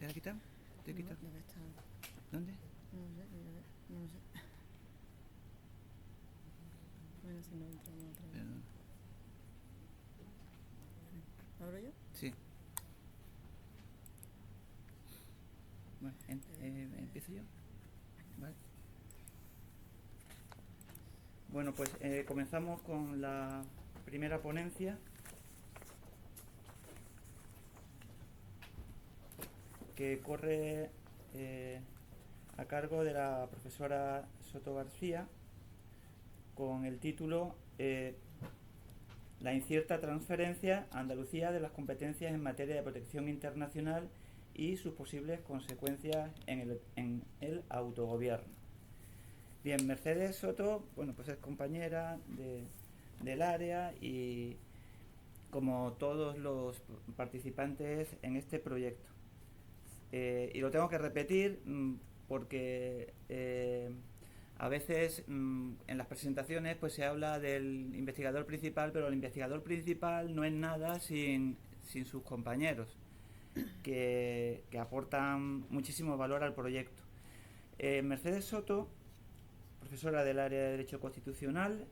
¿Te la quitan? ¿Te quitan? Debe estar. ¿Dónde? No sé. Bueno, si no entramos otra vez. Perdón. ¿Abro yo? Sí. Bueno, ¿empiezo yo? Vale. Bueno, pues comenzamos con la primera ponencia, que corre a cargo de la profesora Soto García, con el título La incierta transferencia a Andalucía de las competencias en materia de protección internacional y sus posibles consecuencias en el autogobierno. Bien, Mercedes Soto, bueno, pues es compañera del área y como todos los participantes en este proyecto. Y lo tengo que repetir porque a veces en las presentaciones pues se habla del investigador principal, pero el investigador principal no es nada sin sus compañeros, que aportan muchísimo valor al proyecto. Mercedes Soto, profesora del área de Derecho Constitucional,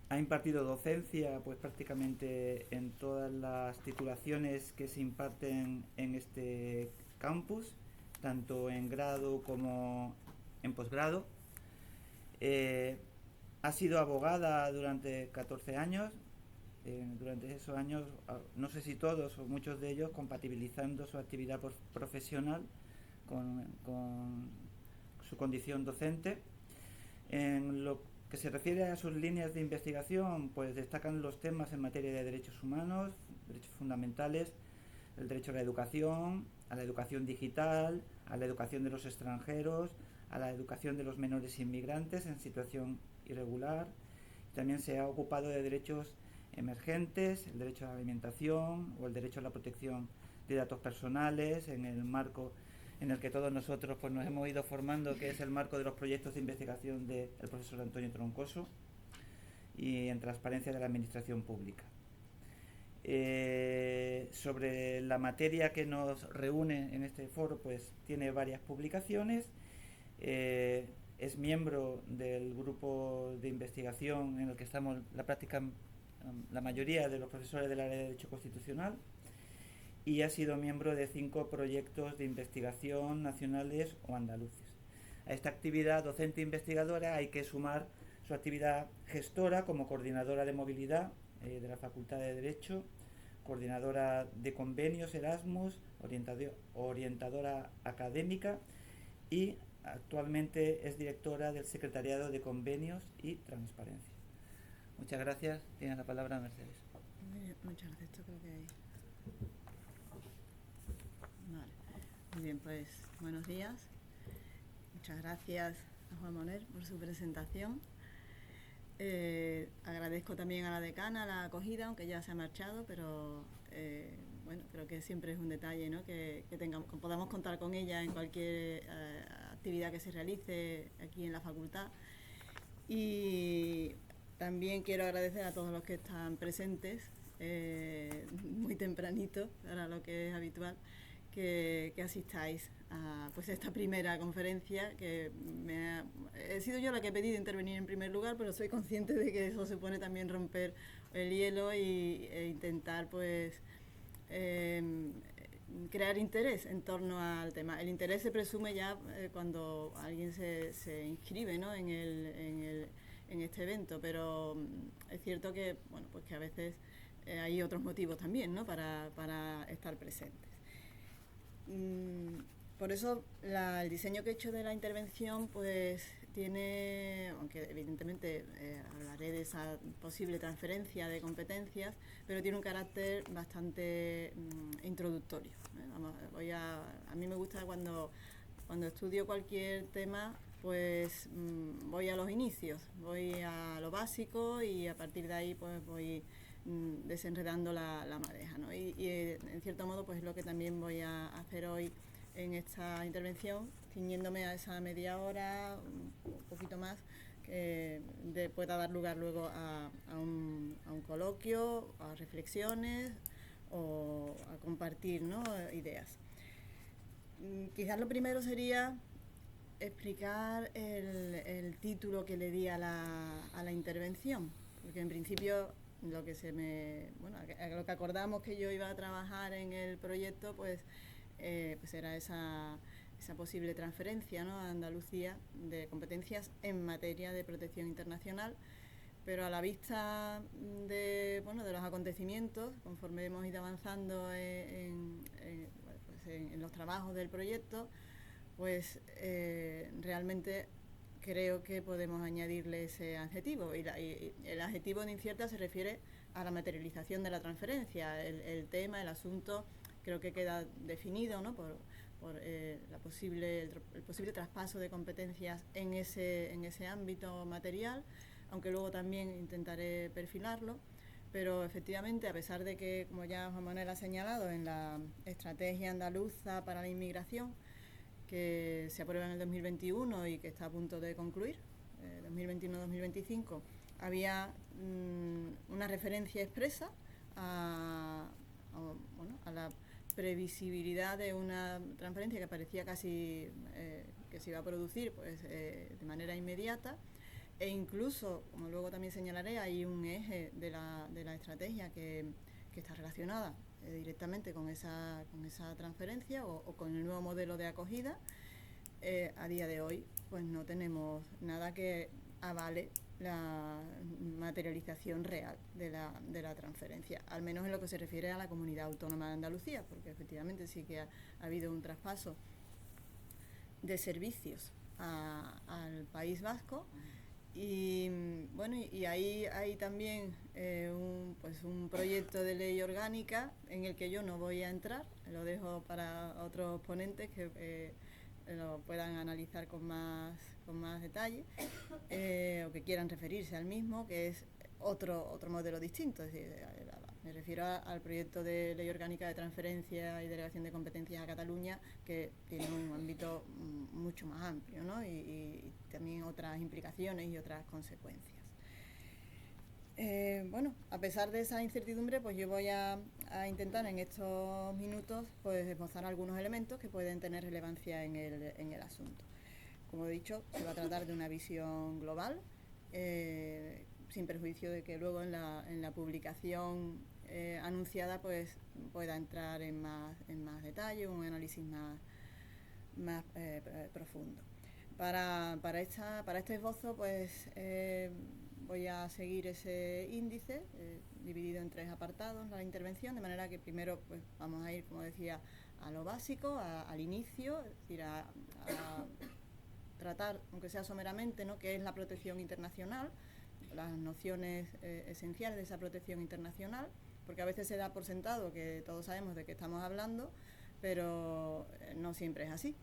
ha impartido docencia pues prácticamente en todas las titulaciones que se imparten en este campus, tanto en grado como en posgrado. Ha sido abogada durante 14 años. Durante esos años, no sé si todos o muchos de ellos, compatibilizando su actividad profesional con su condición docente. En lo que se refiere a sus líneas de investigación, pues destacan los temas en materia de derechos humanos, derechos fundamentales, el derecho a la educación digital, a la educación de los extranjeros, a la educación de los menores inmigrantes en situación irregular. También se ha ocupado de derechos emergentes, el derecho a la alimentación o el derecho a la protección de datos personales en el marco en el que todos nosotros pues, nos hemos ido formando, que es el marco de los proyectos de investigación del profesor Antonio Troncoso, y en transparencia de la administración pública. Sobre la materia que nos reúne en este foro, pues tiene varias publicaciones. Es miembro del grupo de investigación en el que estamos la mayoría de los profesores del área de Derecho Constitucional, y ha sido miembro de 5 proyectos de investigación nacionales o andaluces. A esta actividad docente investigadora hay que sumar su actividad gestora como coordinadora de movilidad de la Facultad de Derecho, coordinadora de convenios Erasmus, orientadora académica, y actualmente es directora del Secretariado de Convenios y Transparencia. Muchas gracias. Tiene la palabra Mercedes. Muchas gracias. Esto creo que hay. Vale. Muy bien, pues buenos días. Muchas gracias a Juan Moner por su presentación. Agradezco también a la decana la acogida, aunque ya se ha marchado, pero bueno, creo que siempre es un detalle, ¿no? que podamos contar con ella en cualquier actividad que se realice aquí en la facultad. Y también quiero agradecer a todos los que están presentes, muy tempranito, para lo que es habitual, que asistáis a pues esta primera conferencia, que he sido yo la que he pedido intervenir en primer lugar, pero soy consciente de que eso supone también romper el hielo e intentar pues crear interés en torno al tema. El interés se presume ya cuando alguien se inscribe, ¿no? en este evento, pero es cierto que bueno, pues que a veces hay otros motivos también, ¿no? para estar presentes. Por eso el diseño que he hecho de la intervención pues tiene, aunque evidentemente hablaré de esa posible transferencia de competencias, pero tiene un carácter bastante introductorio. A mí me gusta cuando estudio cualquier tema, pues voy a los inicios, voy a lo básico y a partir de ahí pues voy desenredando la madeja, ¿no? Y en cierto modo pues es lo que también voy a hacer hoy en esta intervención, ciñéndome a esa media hora, un poquito más, que pueda dar lugar luego a un coloquio, a reflexiones, o a compartir, ¿no?, ideas. Quizás lo primero sería explicar el título que le di a la intervención, porque en principio lo que acordamos que yo iba a trabajar en el proyecto, pues era esa posible transferencia, ¿no?, a Andalucía de competencias en materia de protección internacional, pero a la vista de los acontecimientos, conforme hemos ido avanzando en los trabajos del proyecto, pues realmente creo que podemos añadirle ese adjetivo, y el adjetivo de incierta se refiere a la materialización de la transferencia. El tema, el asunto, creo que queda definido, ¿no?, por el posible traspaso de competencias en ese ámbito material, aunque luego también intentaré perfilarlo. Pero efectivamente, a pesar de que, como ya Juan Manuel ha señalado, en la Estrategia Andaluza para la Inmigración, que se aprueba en el 2021 y que está a punto de concluir, 2021-2025, había una referencia expresa a la previsibilidad de una transferencia que parecía casi que se iba a producir de manera inmediata, e incluso, como luego también señalaré, hay un eje de la estrategia que está relacionada directamente con esa transferencia o con el nuevo modelo de acogida. A día de hoy pues no tenemos nada que avale la materialización real de la transferencia, al menos en lo que se refiere a la Comunidad Autónoma de Andalucía, porque efectivamente sí que ha habido un traspaso de servicios al País Vasco. Y bueno, y ahí hay también un proyecto de ley orgánica en el que yo no voy a entrar, lo dejo para otros ponentes que lo puedan analizar con más detalle, o que quieran referirse al mismo, que es otro modelo distinto. Es decir, me refiero al proyecto de ley orgánica de transferencia y delegación de competencias a Cataluña, que tiene un ámbito mucho más amplio, ¿no?, y también otras implicaciones y otras consecuencias. A pesar de esa incertidumbre, pues yo voy a intentar en estos minutos pues esbozar algunos elementos que pueden tener relevancia en el asunto. Como he dicho, se va a tratar de una visión global, sin perjuicio de que luego en la publicación anunciada pues pueda entrar en más detalle, un análisis más profundo. Para este esbozo pues voy a seguir ese índice dividido en 3 apartados la intervención, de manera que primero pues vamos a ir, como decía, a lo básico, al inicio, es decir, a tratar, aunque sea someramente, ¿no?, qué es la protección internacional, las nociones esenciales de esa protección internacional, porque a veces se da por sentado que todos sabemos de qué estamos hablando, pero no siempre es así.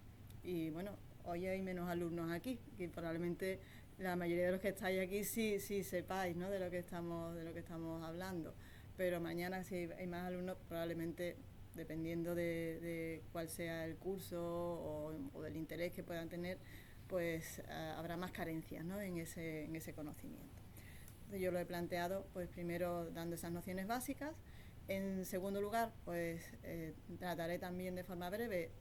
Y bueno, hoy hay menos alumnos aquí, que probablemente la mayoría de los que estáis aquí sí sepáis, ¿no?, de lo que estamos hablando, pero mañana, si hay más alumnos, probablemente, dependiendo de cuál sea el curso o del interés que puedan tener, pues habrá más carencias, ¿no?, en ese conocimiento. Entonces yo lo he planteado pues primero dando esas nociones básicas. En segundo lugar, pues trataré también de forma breve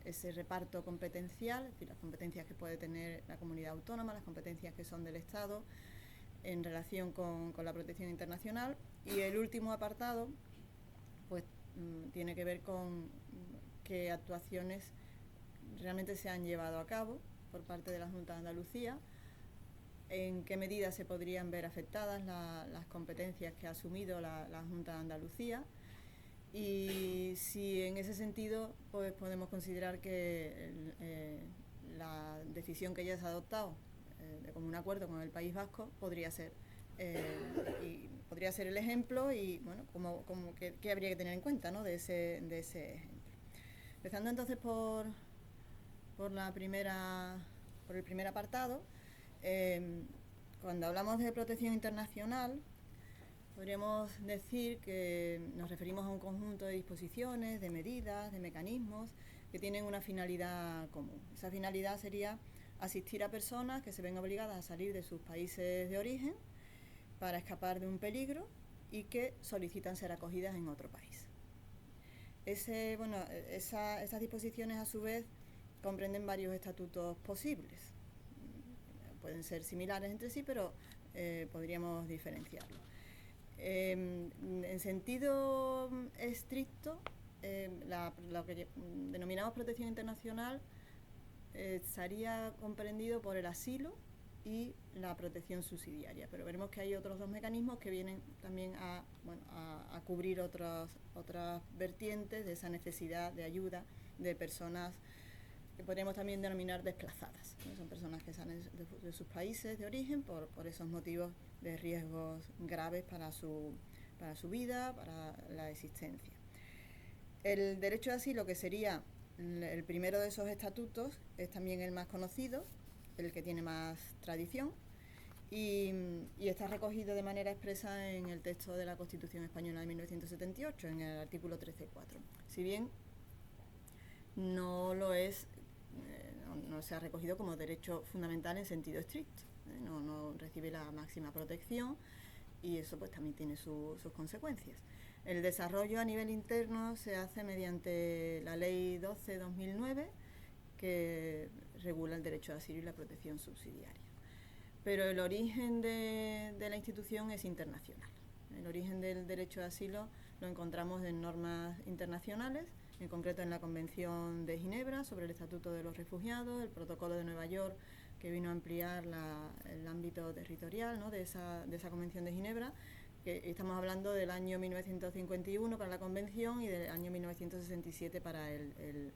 ese reparto competencial, es decir, las competencias que puede tener la comunidad autónoma, las competencias que son del Estado en relación con la protección internacional. Y el último apartado pues tiene que ver con qué actuaciones realmente se han llevado a cabo por parte de la Junta de Andalucía, en qué medida se podrían ver afectadas las competencias que ha asumido la Junta de Andalucía, y si en ese sentido pues podemos considerar que la decisión que ya se ha adoptado de común acuerdo con el País Vasco podría ser el ejemplo, y bueno, qué habría que tener en cuenta, ¿no?, de ese ejemplo. Empezando entonces por el primer apartado, cuando hablamos de protección internacional, podríamos decir que nos referimos a un conjunto de disposiciones, de medidas, de mecanismos que tienen una finalidad común. Esa finalidad sería asistir a personas que se ven obligadas a salir de sus países de origen para escapar de un peligro y que solicitan ser acogidas en otro país. Esas disposiciones, a su vez, comprenden varios estatutos posibles. Pueden ser similares entre sí, pero podríamos diferenciarlos. En sentido estricto, lo que denominamos protección internacional estaría comprendido por el asilo y la protección subsidiaria, pero veremos que hay otros dos mecanismos que vienen también a cubrir otras vertientes de esa necesidad de ayuda de personas que podríamos también denominar desplazadas, ¿no? Son personas que salen de sus países de origen por esos motivos de riesgos graves para su vida, para la existencia. El derecho de asilo, que sería el primero de esos estatutos, es también el más conocido, el que tiene más tradición, y está recogido de manera expresa en el texto de la Constitución Española de 1978, en el artículo 13.4. Si bien no lo es, no se ha recogido como derecho fundamental en sentido estricto, no recibe la máxima protección, y eso pues también tiene sus consecuencias. El desarrollo a nivel interno se hace mediante la Ley 12/2009, que regula el derecho de asilo y la protección subsidiaria. Pero el origen de la institución es internacional. El origen del derecho de asilo lo encontramos en normas internacionales, en concreto en la Convención de Ginebra sobre el Estatuto de los Refugiados, el Protocolo de Nueva York, que vino a ampliar el ámbito territorial, ¿no?, de esa Convención de Ginebra, que estamos hablando del año 1951 para la Convención y del año 1967 para el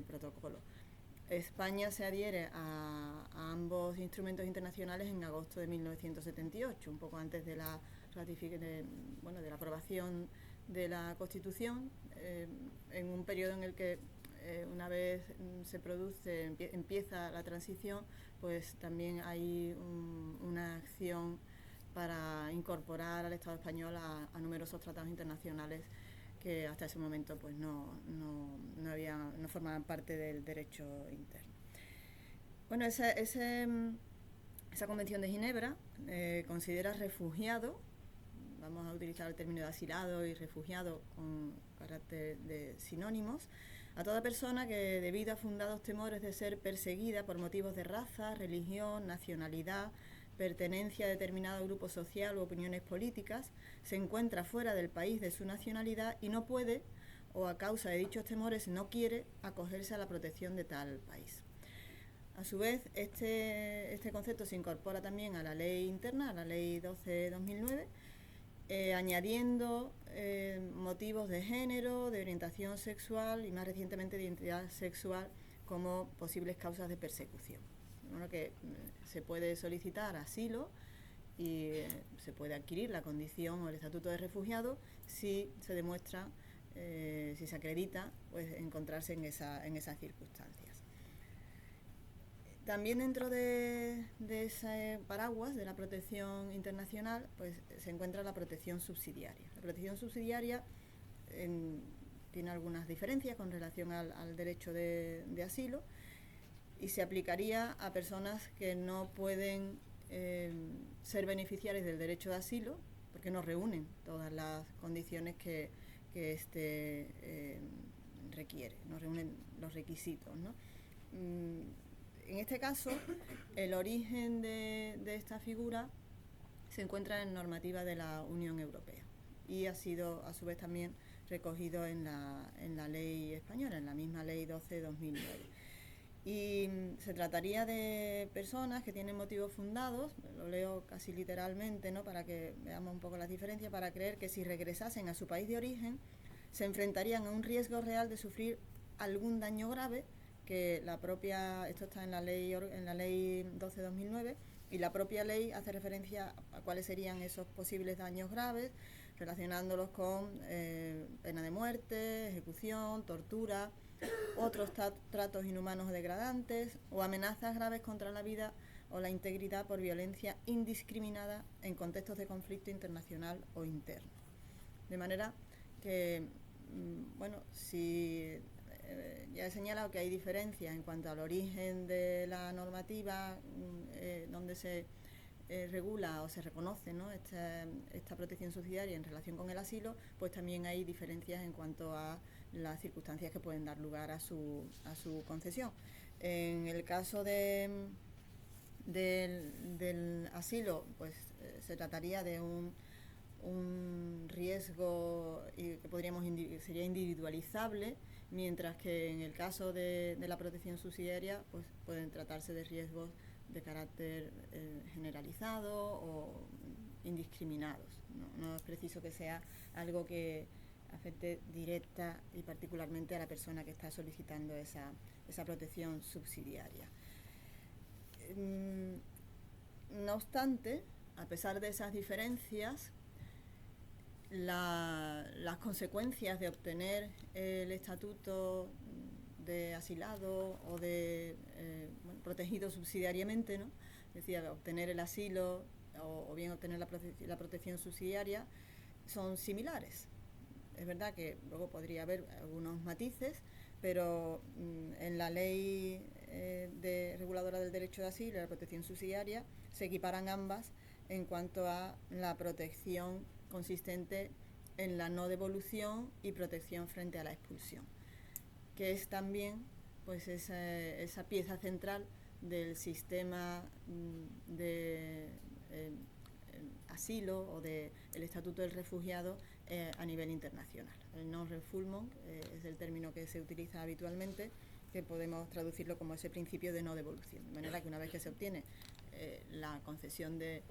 protocolo. España se adhiere a ambos instrumentos internacionales en agosto de 1978, un poco antes de la aprobación de la Constitución, en un periodo en el que una vez empieza la transición, pues también hay una acción para incorporar al Estado español a numerosos tratados internacionales que hasta ese momento pues no formaban parte del derecho interno. Bueno, esa Convención de Ginebra considera refugiado, vamos a utilizar el término de asilado y refugiado con carácter de sinónimos, a toda persona que, debido a fundados temores de ser perseguida por motivos de raza, religión, nacionalidad, pertenencia a determinado grupo social u opiniones políticas, se encuentra fuera del país de su nacionalidad y no puede, o a causa de dichos temores no quiere, acogerse a la protección de tal país. A su vez, este concepto se incorpora también a la ley interna, a la ley 12/2009, añadiendo motivos de género, de orientación sexual y más recientemente de identidad sexual como posibles causas de persecución. Bueno, que se puede solicitar asilo y se puede adquirir la condición o el estatuto de refugiado si se demuestra, si se acredita, pues encontrarse en esas circunstancias. También dentro de ese paraguas de la protección internacional, pues se encuentra la protección subsidiaria. La protección subsidiaria tiene algunas diferencias con relación al derecho de asilo, y se aplicaría a personas que no pueden ser beneficiarias del derecho de asilo porque no reúnen todas las condiciones que éste requiere, no reúnen los requisitos, ¿no? En este caso, el origen de esta figura se encuentra en normativa de la Unión Europea y ha sido a su vez también recogido en la ley española, en la misma ley 12/2009. Y se trataría de personas que tienen motivos fundados, lo leo casi literalmente, ¿no?, para que veamos un poco las diferencias, para creer que si regresasen a su país de origen se enfrentarían a un riesgo real de sufrir algún daño grave, que esto está en la ley 12/2009, y la propia ley hace referencia a cuáles serían esos posibles daños graves, relacionándolos con pena de muerte, ejecución, tortura, otros tratos inhumanos o degradantes, o amenazas graves contra la vida o la integridad por violencia indiscriminada en contextos de conflicto internacional o interno. De manera que, ya he señalado que hay diferencias en cuanto al origen de la normativa, donde se regula o se reconoce, ¿no?, esta protección subsidiaria en relación con el asilo, pues también hay diferencias en cuanto a las circunstancias que pueden dar lugar a su concesión. En el caso del asilo, pues se trataría de un riesgo que sería individualizable, mientras que en el caso de la protección subsidiaria, pues pueden tratarse de riesgos de carácter generalizado o indiscriminados. No es preciso que sea algo que afecte directa y particularmente a la persona que está solicitando esa protección subsidiaria. No obstante, a pesar de esas diferencias, las consecuencias de obtener el estatuto de asilado o de protegido subsidiariamente, ¿no?, es decir, obtener el asilo o bien obtener la protección subsidiaria, son similares. Es verdad que luego podría haber algunos matices, pero en la ley reguladora del derecho de asilo y la protección subsidiaria se equiparan ambas en cuanto a la protección consistente en la no devolución y protección frente a la expulsión, que es también pues esa pieza central del sistema de asilo o del Estatuto del Refugiado a nivel internacional. El non-refoulement es el término que se utiliza habitualmente, que podemos traducirlo como ese principio de no devolución. De manera que una vez que se obtiene la concesión de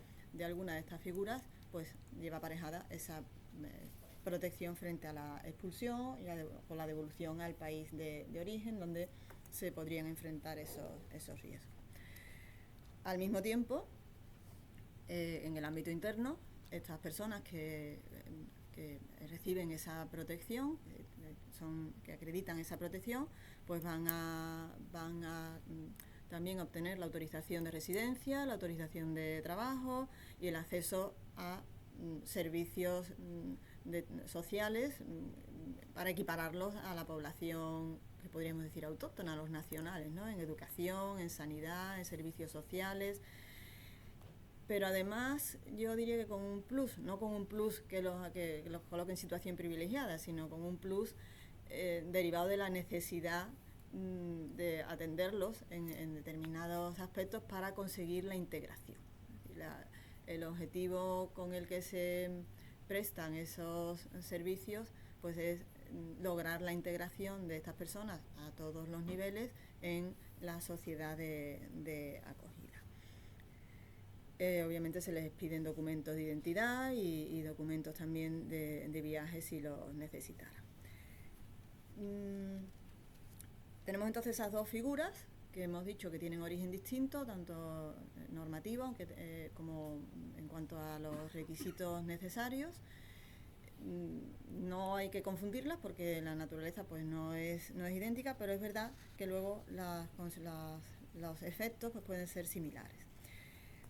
alguna de estas figuras, pues lleva aparejada esa protección frente a la expulsión o la devolución al país de origen, donde se podrían enfrentar esos riesgos. Al mismo tiempo, en el ámbito interno, estas personas que reciben esa protección, que acreditan esa protección, pues van a también obtener la autorización de residencia, la autorización de trabajo y el acceso a servicios sociales para equipararlos a la población que podríamos decir autóctona, a los nacionales, ¿no?, en educación, en sanidad, en servicios sociales. Pero además yo diría que con un plus, no con un plus que los coloque en situación privilegiada, sino con un plus derivado de la necesidad de atenderlos en determinados aspectos para conseguir la integración. El objetivo con el que se prestan esos servicios pues es lograr la integración de estas personas a todos los niveles en la sociedad de acogida. Obviamente se les piden documentos de identidad y documentos también de viaje si los necesitaran. Tenemos entonces esas dos figuras que hemos dicho que tienen origen distinto, tanto normativo como en cuanto a los requisitos necesarios. No hay que confundirlas porque la naturaleza pues no es idéntica, pero es verdad que luego los efectos pues pueden ser similares.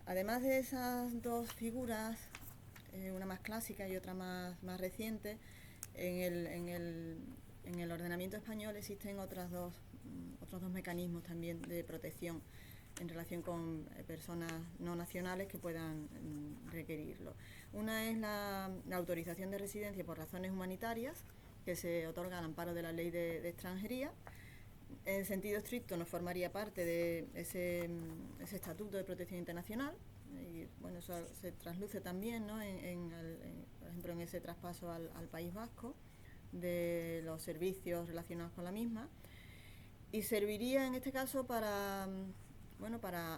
Además de esas dos figuras, una más clásica y otra más reciente, en el ordenamiento español existen otros dos mecanismos también de protección en relación con personas no nacionales que puedan requerirlo. Una es la autorización de residencia por razones humanitarias, que se otorga al amparo de la Ley de Extranjería. En sentido estricto no formaría parte de ese estatuto de protección internacional y bueno, eso se trasluce también, ¿no?, por ejemplo en ese traspaso al País Vasco de los servicios relacionados con la misma, y serviría en este caso para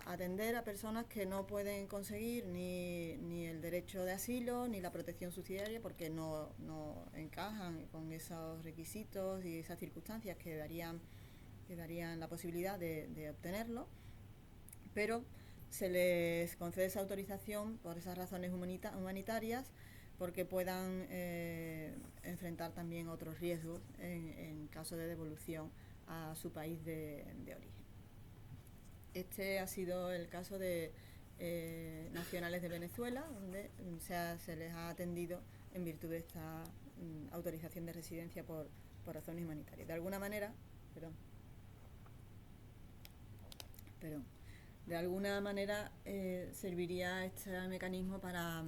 atender a personas que no pueden conseguir ni el derecho de asilo ni la protección subsidiaria porque no encajan con esos requisitos y esas circunstancias que darían la posibilidad de obtenerlo, pero se les concede esa autorización por esas razones humanitarias porque puedan enfrentar también otros riesgos en caso de devolución a su país de origen. Este ha sido el caso de nacionales de Venezuela, donde se les ha atendido en virtud de esta autorización de residencia por razones humanitarias. De alguna manera, De alguna manera serviría este mecanismo para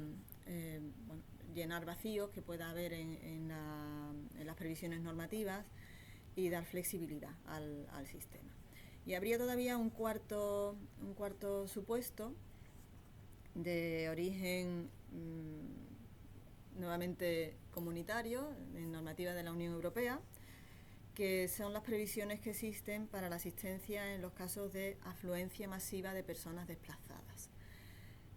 llenar vacíos que pueda haber en las previsiones normativas y dar flexibilidad al sistema. Y habría todavía un cuarto supuesto de origen nuevamente comunitario, en normativa de la Unión Europea, que son las previsiones que existen para la asistencia en los casos de afluencia masiva de personas desplazadas.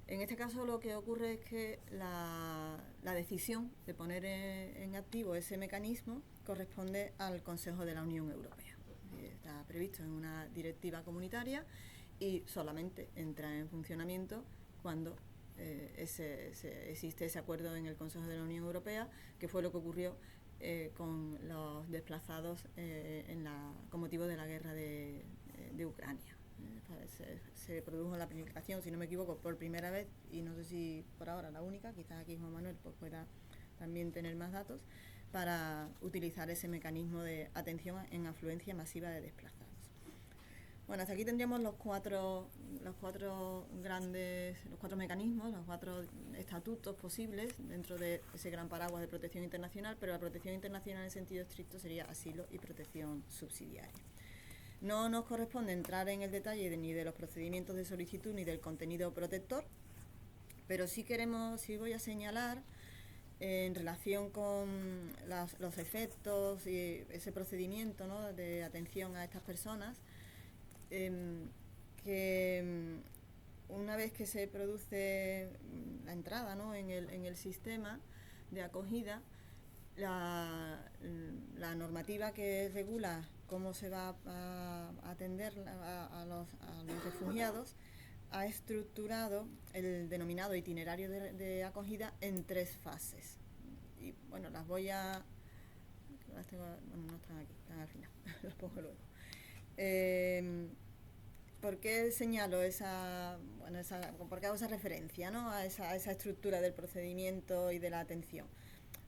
En este caso lo que ocurre es que la decisión de poner en activo ese mecanismo corresponde al Consejo de la Unión Europea. Está previsto en una directiva comunitaria y solamente entra en funcionamiento cuando existe ese acuerdo en el Consejo de la Unión Europea, que fue lo que ocurrió con los desplazados con motivo de la guerra de Ucrania. Se produjo la aplicación, si no me equivoco, por primera vez, y no sé si por ahora la única, quizás aquí Juan Manuel pues pueda también tener más datos, para utilizar ese mecanismo de atención en afluencia masiva de desplazados. Bueno, hasta aquí tendríamos los cuatro mecanismos, los 4 estatutos posibles dentro de ese gran paraguas de protección internacional, pero la protección internacional en sentido estricto sería asilo y protección subsidiaria. No nos corresponde entrar en el detalle ni de los procedimientos de solicitud ni del contenido protector, pero sí voy a señalar en relación con los efectos y ese procedimiento, ¿no?, de atención a estas personas, que una vez que se produce la entrada, ¿no?, en el sistema de acogida, la normativa que regula cómo se va a atender a los refugiados ha estructurado el denominado itinerario de acogida en 3 fases. Y bueno, las voy a... no están aquí, están al final, las pongo luego. ¿Por qué señalo por qué hago esa referencia, ¿no?, a esa estructura del procedimiento y de la atención?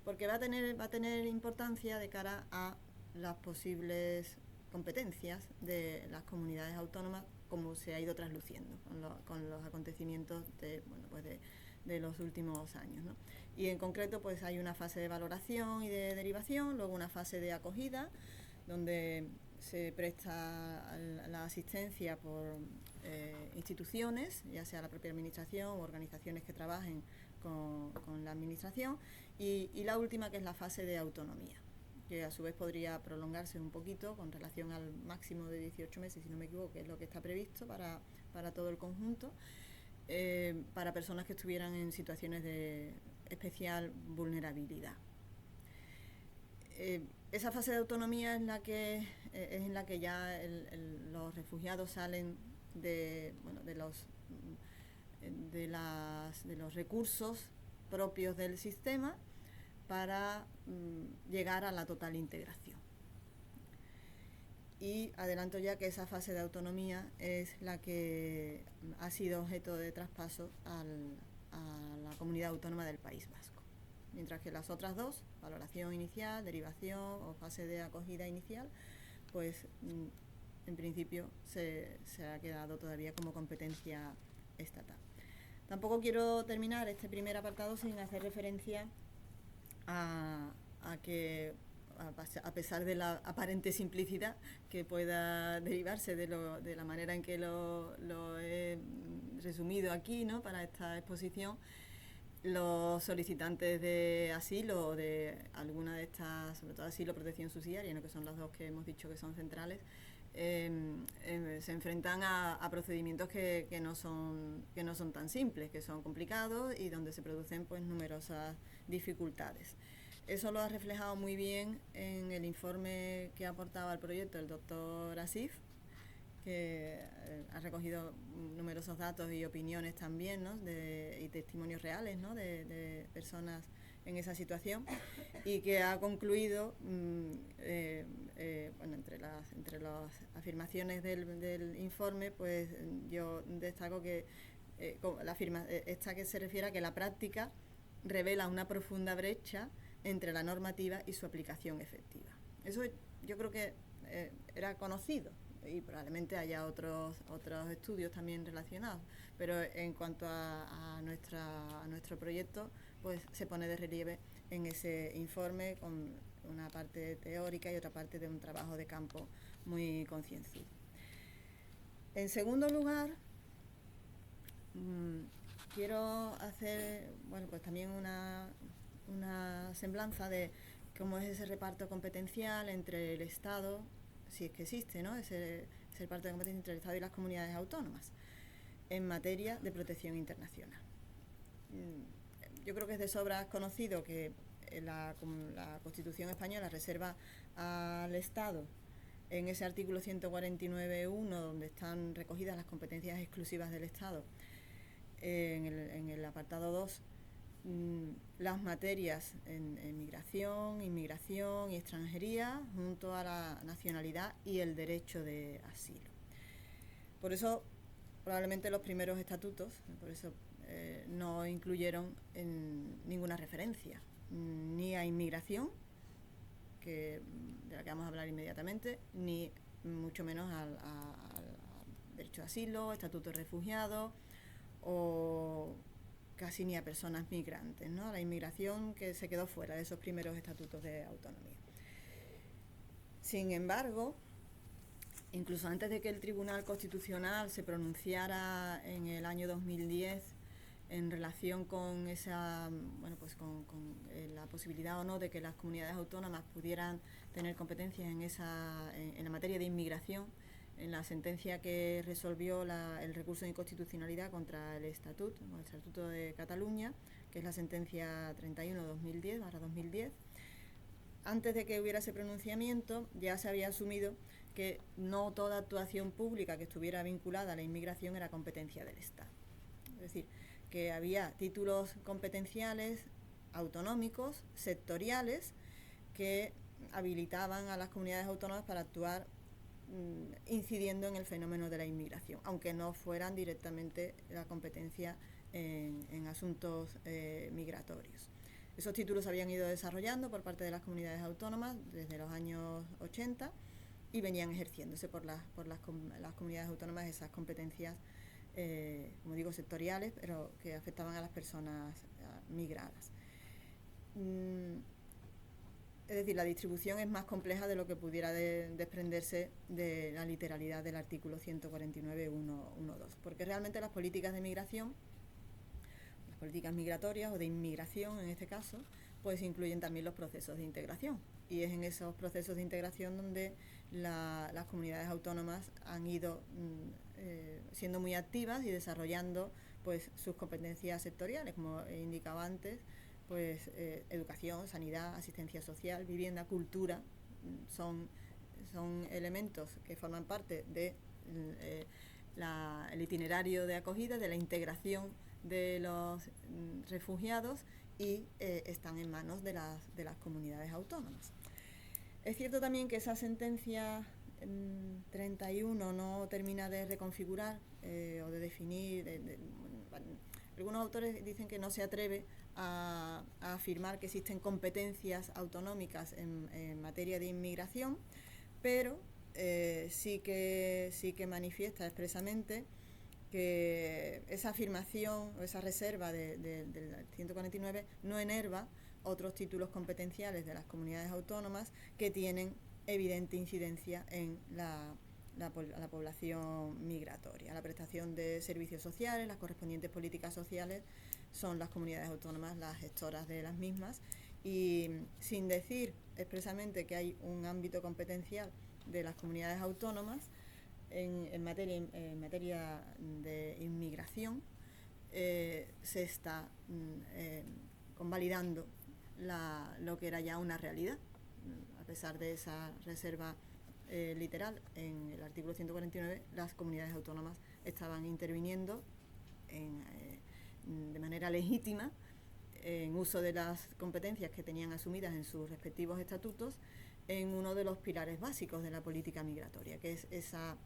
Porque va a tener importancia de cara a las posibles competencias de las comunidades autónomas, como se ha ido trasluciendo con los acontecimientos de los últimos años, ¿no? Y en concreto pues hay una fase de valoración y de derivación, luego una fase de acogida, donde se presta la asistencia por instituciones, ya sea la propia administración o organizaciones que trabajen con la administración, y la última, que es la fase de autonomía, que a su vez podría prolongarse un poquito con relación al máximo de 18 meses, si no me equivoco, que es lo que está previsto para todo el conjunto, para personas que estuvieran en situaciones de especial vulnerabilidad. Esa fase de autonomía es en la que ya los refugiados salen de los recursos propios del sistema para llegar a la total integración. Y adelanto ya que esa fase de autonomía es la que ha sido objeto de traspaso a la comunidad autónoma del País Vasco. Mientras que las otras 2, valoración inicial, derivación o fase de acogida inicial, pues en principio se ha quedado todavía como competencia estatal. Tampoco quiero terminar este primer apartado sin hacer referencia a que, a pesar de la aparente simplicidad que pueda derivarse de la manera en que lo he resumido aquí, ¿no?, para esta exposición, los solicitantes de asilo o de alguna de estas, sobre todo asilo o protección subsidiaria, ¿no?, que son las 2 que hemos dicho que son centrales, se enfrentan a procedimientos que no son tan simples, que son complicados y donde se producen pues numerosas dificultades. Eso lo ha reflejado muy bien en el informe que ha aportado al proyecto el doctor Asif, que ha recogido numerosos datos y opiniones también, ¿no?, y testimonios reales, ¿no?, de personas en esa situación, y que ha concluido, entre las afirmaciones del informe, pues yo destaco que esta que se refiere a que la práctica revela una profunda brecha entre la normativa y su aplicación efectiva. Eso yo creo que era conocido y probablemente haya otros estudios también relacionados, pero en cuanto a nuestro proyecto, pues se pone de relieve en ese informe con una parte teórica y otra parte de un trabajo de campo muy concienzudo. En segundo lugar, quiero hacer, bueno, pues también una semblanza de cómo es ese reparto competencial entre el Estado, si es que existe, ¿no? Ese reparto de competencia entre el Estado y las comunidades autónomas en materia de protección internacional. Yo creo que es de sobra conocido que la Constitución española reserva al Estado, en ese artículo 149.1, donde están recogidas las competencias exclusivas del Estado, en el apartado 2, las materias en migración, inmigración y extranjería, junto a la nacionalidad y el derecho de asilo. Por eso, probablemente los primeros estatutos, por eso no incluyeron ninguna referencia, ni a inmigración, de la que vamos a hablar inmediatamente, ni mucho menos al derecho de asilo, estatuto de refugiado, o casi ni a personas migrantes, ¿no? La inmigración, que se quedó fuera de esos primeros estatutos de autonomía. Sin embargo, incluso antes de que el Tribunal Constitucional se pronunciara en el año 2010 en relación con esa, bueno, pues con la posibilidad o no de que las comunidades autónomas pudieran tener competencias en la materia de inmigración, en la sentencia que resolvió el recurso de inconstitucionalidad contra el Estatuto de Cataluña, que es la sentencia 31/2010, antes de que hubiera ese pronunciamiento ya se había asumido que no toda actuación pública que estuviera vinculada a la inmigración era competencia del Estado. Es decir, que había títulos competenciales autonómicos, sectoriales, que habilitaban a las comunidades autónomas para actuar incidiendo en el fenómeno de la inmigración, aunque no fueran directamente la competencia en asuntos migratorios. Esos títulos se habían ido desarrollando por parte de las comunidades autónomas desde los años 80 y venían ejerciéndose por las comunidades autónomas esas competencias, como digo, sectoriales, pero que afectaban a las personas migradas. Es decir, la distribución es más compleja de lo que pudiera desprenderse de la literalidad del artículo 149.1.2, porque realmente las políticas de migración, las políticas migratorias o de inmigración en este caso, pues incluyen también los procesos de integración. Y es en esos procesos de integración donde las comunidades autónomas han ido siendo muy activas y desarrollando pues sus competencias sectoriales, como he indicado antes, pues educación, sanidad, asistencia social, vivienda, cultura, son elementos que forman parte de el itinerario de acogida, de la integración de los refugiados, y están en manos de las comunidades autónomas. Es cierto también que esa sentencia 31 no termina de reconfigurar o de definir. Algunos autores dicen que no se atreve a afirmar que existen competencias autonómicas en materia de inmigración, pero sí que manifiesta expresamente que esa afirmación o esa reserva del 149 no enerva otros títulos competenciales de las comunidades autónomas que tienen evidente incidencia en la población migratoria. La prestación de servicios sociales, las correspondientes políticas sociales, son las comunidades autónomas las gestoras de las mismas, y sin decir expresamente que hay un ámbito competencial de las comunidades autónomas en materia de inmigración, se está convalidando lo que era ya una realidad, a pesar de esa reserva literal en el artículo 149. Las comunidades autónomas estaban interviniendo de manera legítima en uso de las competencias que tenían asumidas en sus respectivos estatutos en uno de los pilares básicos de la política migratoria, que es esa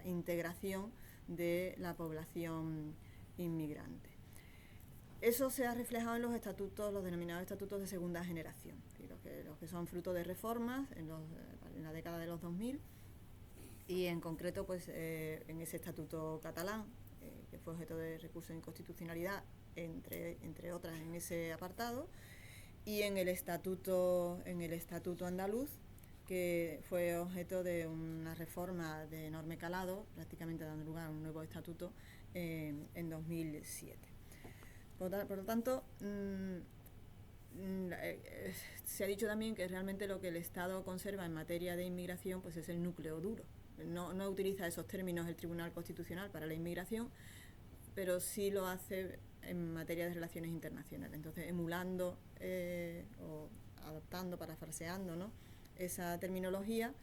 integración de la población inmigrante. Eso se ha reflejado en los estatutos, los denominados estatutos de segunda generación, los que son fruto de reformas en la década de los 2000, Y en concreto, pues en ese estatuto catalán, que fue objeto de recurso de inconstitucionalidad, entre otras en ese apartado, y en el estatuto andaluz, que fue objeto de una reforma de enorme calado, prácticamente dando lugar a un nuevo estatuto en 2007. Por lo tanto, se ha dicho también que realmente lo que el Estado conserva en materia de inmigración pues es el núcleo duro. No utiliza esos términos el Tribunal Constitucional para la inmigración, pero sí lo hace en materia de relaciones internacionales. Entonces, emulando o adaptando, parafraseando, ¿no?, esa terminología,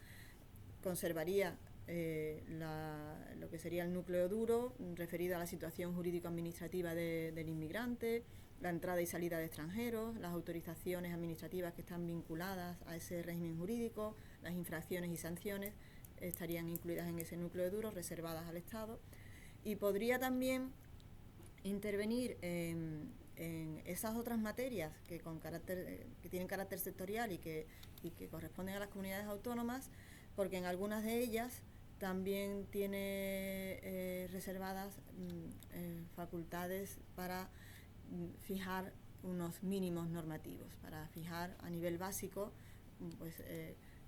conservaría lo que sería el núcleo duro, referido a la situación jurídico-administrativa del inmigrante, la entrada y salida de extranjeros, las autorizaciones administrativas que están vinculadas a ese régimen jurídico, las infracciones y sanciones estarían incluidas en ese núcleo duro, reservadas al Estado, y podría también intervenir en esas otras materias que tienen carácter sectorial y que corresponden a las comunidades autónomas, porque en algunas de ellas también tiene reservadas facultades para fijar unos mínimos normativos, para fijar a nivel básico pues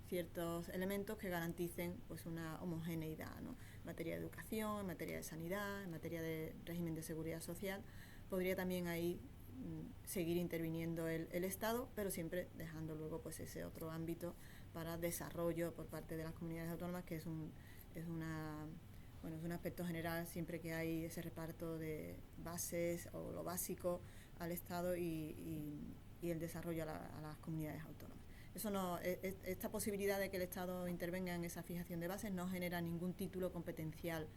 ciertos elementos que garanticen pues una homogeneidad, ¿no?, en materia de educación, en materia de sanidad, en materia de régimen de seguridad social. Podría también ahí seguir interviniendo el Estado, pero siempre dejando luego pues ese otro ámbito para desarrollo por parte de las comunidades autónomas, que es un aspecto general siempre que hay ese reparto de bases o lo básico al Estado y el desarrollo a las comunidades autónomas. Esta posibilidad de que el Estado intervenga en esa fijación de bases no genera ningún título competencial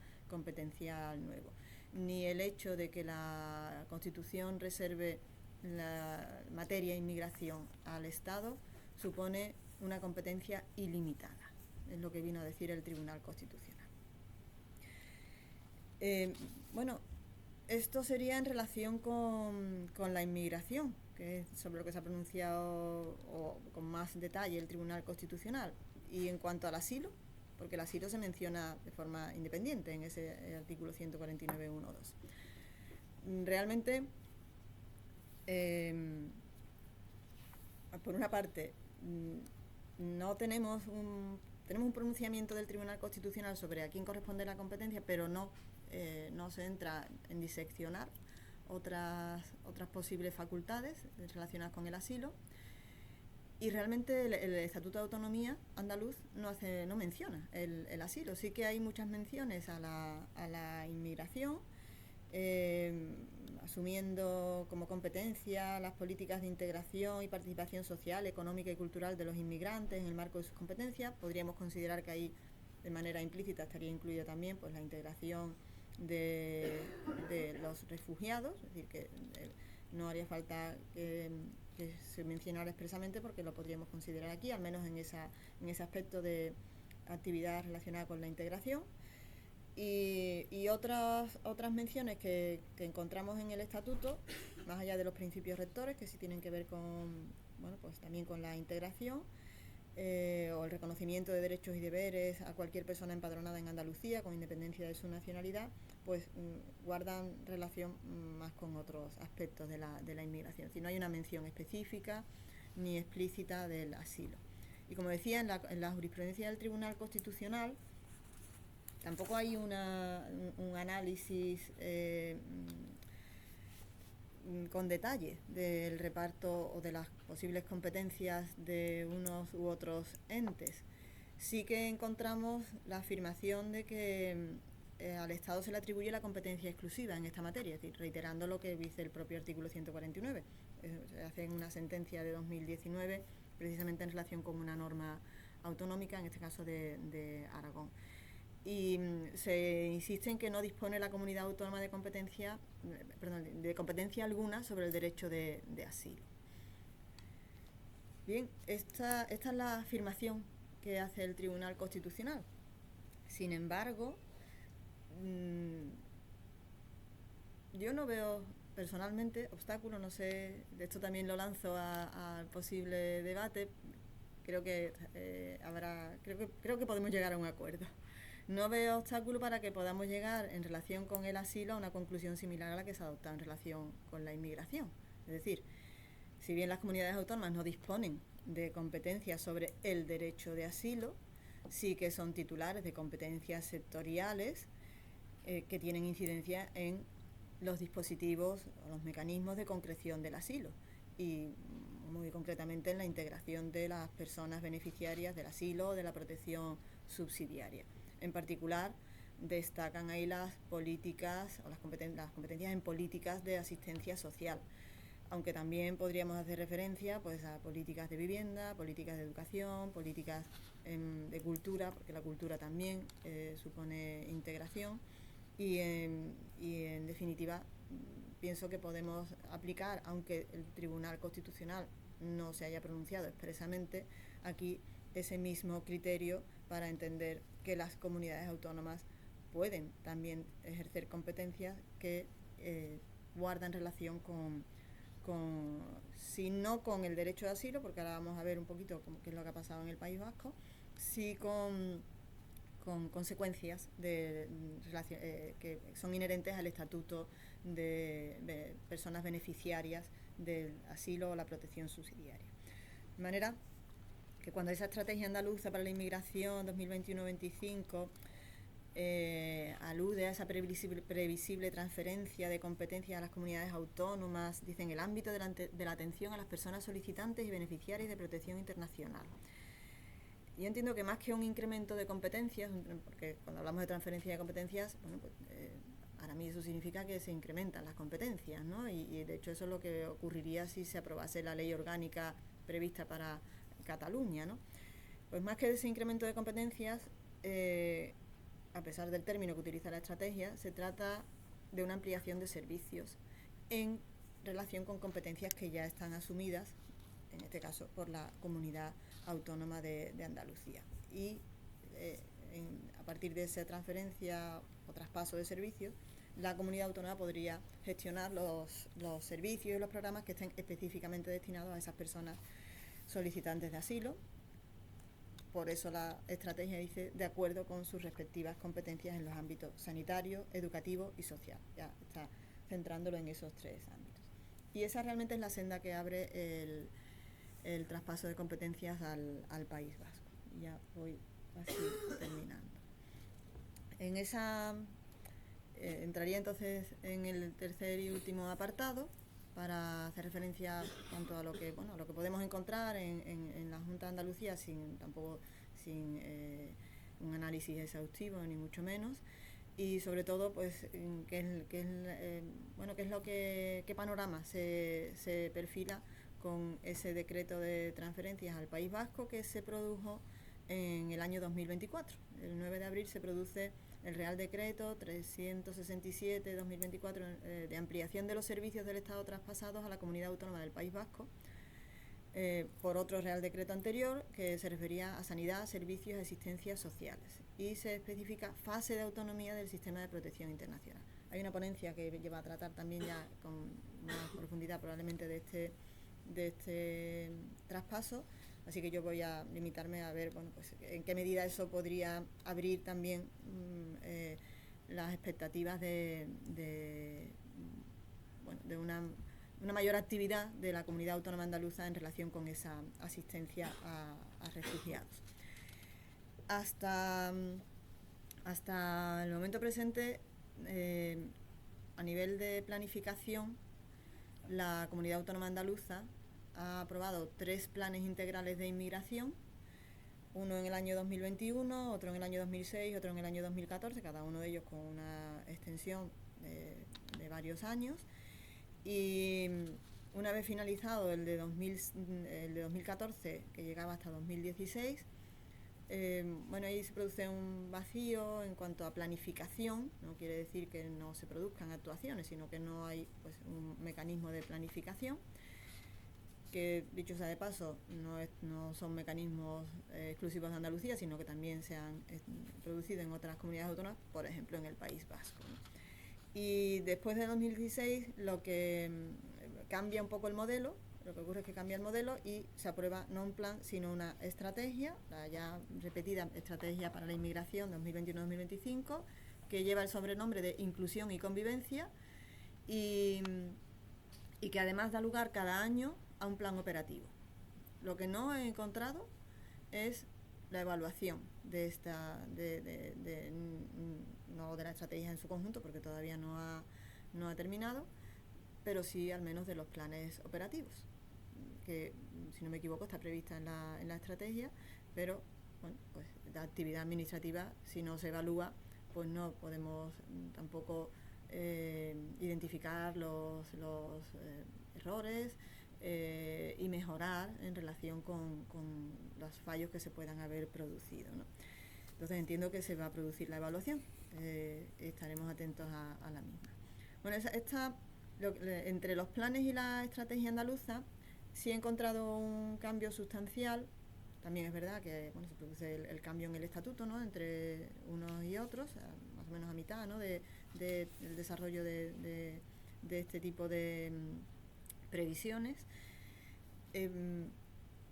nuevo, ni el hecho de que la Constitución reserve la materia de inmigración al Estado supone una competencia ilimitada, es lo que vino a decir el Tribunal Constitucional. Esto sería en relación con la inmigración, que es sobre lo que se ha pronunciado con más detalle el Tribunal Constitucional. Y en cuanto al asilo, porque el asilo se menciona de forma independiente en ese artículo 149.1.2. Realmente, por una parte, tenemos un pronunciamiento del Tribunal Constitucional sobre a quién corresponde la competencia, pero no se entra en diseccionar otras posibles facultades relacionadas con el asilo. Y realmente el Estatuto de Autonomía andaluz no menciona el asilo. Sí que hay muchas menciones a la inmigración, asumiendo como competencia las políticas de integración y participación social, económica y cultural de los inmigrantes en el marco de sus competencias. Podríamos considerar que ahí de manera implícita estaría incluida también pues la integración de los refugiados, es decir, que no haría falta que se mencionara expresamente, porque lo podríamos considerar aquí, al menos en ese aspecto de actividad relacionada con la integración. Y otras menciones que encontramos en el Estatuto, más allá de los principios rectores, que sí tienen que ver pues también con la integración, o el reconocimiento de derechos y deberes a cualquier persona empadronada en Andalucía, con independencia de su nacionalidad, pues guardan relación más con otros aspectos de la inmigración. Si no hay una mención específica ni explícita del asilo. Y como decía, en la jurisprudencia del Tribunal Constitucional tampoco hay un análisis con detalle del reparto o de las posibles competencias de unos u otros entes. Sí que encontramos la afirmación de que al Estado se le atribuye la competencia exclusiva en esta materia, es decir, reiterando lo que dice el propio artículo 149. Se hace en una sentencia de 2019, precisamente en relación con una norma autonómica, en este caso de Aragón. Y se insiste en que no dispone la comunidad autónoma de competencia alguna sobre el derecho de asilo. Bien, esta es la afirmación que hace el Tribunal Constitucional. Sin embargo, yo no veo personalmente obstáculos, no sé, de esto también lo lanzo al posible debate. Creo que podemos llegar a un acuerdo. no veo obstáculo para que podamos llegar en relación con el asilo a una conclusión similar a la que se ha adoptado en relación con la inmigración. Es decir, si bien las comunidades autónomas no disponen de competencias sobre el derecho de asilo, sí que son titulares de competencias sectoriales que tienen incidencia en los dispositivos o los mecanismos de concreción del asilo y muy concretamente en la integración de las personas beneficiarias del asilo o de la protección subsidiaria. En particular, destacan ahí las políticas o las competencias en políticas de asistencia social, aunque también podríamos hacer referencia pues a políticas de vivienda, políticas de educación, políticas de cultura, porque la cultura también supone integración y en definitiva pienso que podemos aplicar, aunque el Tribunal Constitucional no se haya pronunciado expresamente, aquí ese mismo criterio para entender que las comunidades autónomas pueden también ejercer competencias que guardan relación si no con el derecho de asilo, porque ahora vamos a ver un poquito qué es lo que ha pasado en el País Vasco, sí con consecuencias que son inherentes al estatuto de personas beneficiarias del asilo o la protección subsidiaria. De manera que cuando esa estrategia andaluza para la inmigración 2021-25 alude a esa previsible transferencia de competencias a las comunidades autónomas, dicen el ámbito de la atención a las personas solicitantes y beneficiarias de protección internacional. Yo entiendo que más que un incremento de competencias, porque cuando hablamos de transferencia de competencias, bueno, pues, para mí eso significa que se incrementan las competencias, ¿no? Y de hecho eso es lo que ocurriría si se aprobase la ley orgánica prevista para Cataluña, ¿no? Pues más que ese incremento de competencias, a pesar del término que utiliza la estrategia, se trata de una ampliación de servicios en relación con competencias que ya están asumidas, en este caso por la Comunidad Autónoma de Andalucía. Y a partir de esa transferencia o traspaso de servicios, la comunidad autónoma podría gestionar los servicios y los programas que estén específicamente destinados a esas personas solicitantes de asilo. Por eso la estrategia dice de acuerdo con sus respectivas competencias en los ámbitos sanitario, educativo y social. Ya está centrándolo en esos tres ámbitos. Y esa realmente es la senda que abre el traspaso de competencias al País Vasco. Ya voy así terminando. En esa entraría entonces en el tercer y último apartado para hacer referencia tanto a lo que podemos encontrar en la Junta de Andalucía sin un análisis exhaustivo ni mucho menos, y sobre todo pues qué panorama se perfila con ese decreto de transferencias al País Vasco que se produjo en el año 2024. El 9 de abril se produce el Real Decreto 367-2024 de ampliación de los servicios del Estado traspasados a la Comunidad Autónoma del País Vasco por otro Real Decreto anterior que se refería a sanidad, servicios y asistencias sociales, y se especifica fase de autonomía del sistema de protección internacional. Hay una ponencia que lleva a tratar también ya con más profundidad probablemente de este traspaso, así que yo voy a limitarme a ver pues en qué medida eso podría abrir también las expectativas de una mayor actividad de la comunidad autónoma andaluza en relación con esa asistencia a refugiados. Hasta el momento presente, a nivel de planificación, la comunidad autónoma andaluza ha aprobado 3 planes integrales de inmigración, uno en el año 2021, otro en el año 2006, otro en el año 2014, cada uno de ellos con una extensión de varios años. Y una vez finalizado el de 2014, que llegaba hasta 2016, ahí se produce un vacío en cuanto a planificación. No quiere decir que no se produzcan actuaciones, sino que no hay pues un mecanismo de planificación, que dicho sea de paso no son mecanismos exclusivos de Andalucía, sino que también se han producido en otras comunidades autónomas, por ejemplo en el País Vasco, ¿no? Y después de 2016 lo que cambia un poco el modelo lo que ocurre es que cambia el modelo y se aprueba no un plan, sino una estrategia, la ya repetida Estrategia para la Inmigración 2021-2025, que lleva el sobrenombre de Inclusión y Convivencia y que además da lugar cada año a un plan operativo. Lo que no he encontrado es la evaluación de no de la estrategia en su conjunto, porque todavía no ha terminado, pero sí al menos de los planes operativos, que si no me equivoco está prevista en la estrategia, pero bueno, pues la actividad administrativa, si no se evalúa, pues no podemos tampoco identificar los errores y mejorar en relación con los fallos que se puedan haber producido, ¿no? Entonces entiendo que se va a producir la evaluación, estaremos atentos a la misma. Bueno, entre los planes y la estrategia andaluza sí he encontrado un cambio sustancial. También es verdad que se produce el cambio en el estatuto, ¿no?, entre unos y otros, más o menos a mitad, ¿no?, del desarrollo de este tipo de previsiones,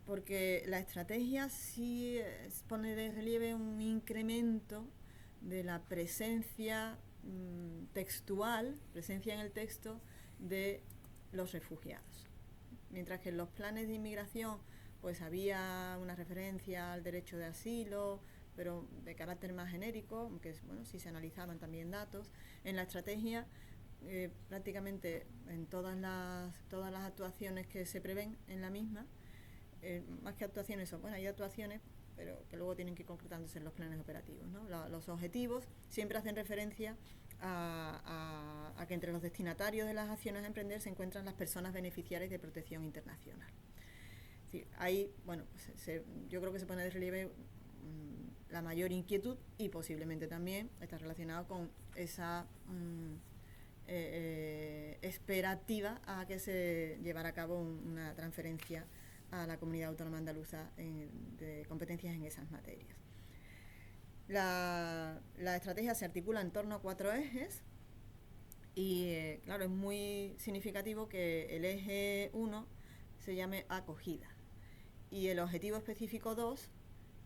porque la estrategia sí pone de relieve un incremento de la presencia textual, presencia en el texto de los refugiados. Mientras que en los planes de inmigración pues había una referencia al derecho de asilo, pero de carácter más genérico, aunque sí se analizaban también datos. En la estrategia, prácticamente en todas las actuaciones que se prevén en la misma, más que actuaciones, hay actuaciones, pero que luego tienen que ir concretándose en los planes operativos, ¿no? Los objetivos siempre hacen referencia a que entre los destinatarios de las acciones a emprender se encuentran las personas beneficiarias de protección internacional. Es decir, ahí, yo creo que se pone de relieve la mayor inquietud y posiblemente también está relacionado con esa esperativa a que se llevara a cabo una transferencia a la Comunidad Autónoma Andaluza de competencias en esas materias. La estrategia se articula en torno a 4 ejes y, claro, es muy significativo que el eje 1 se llame acogida y el objetivo específico 2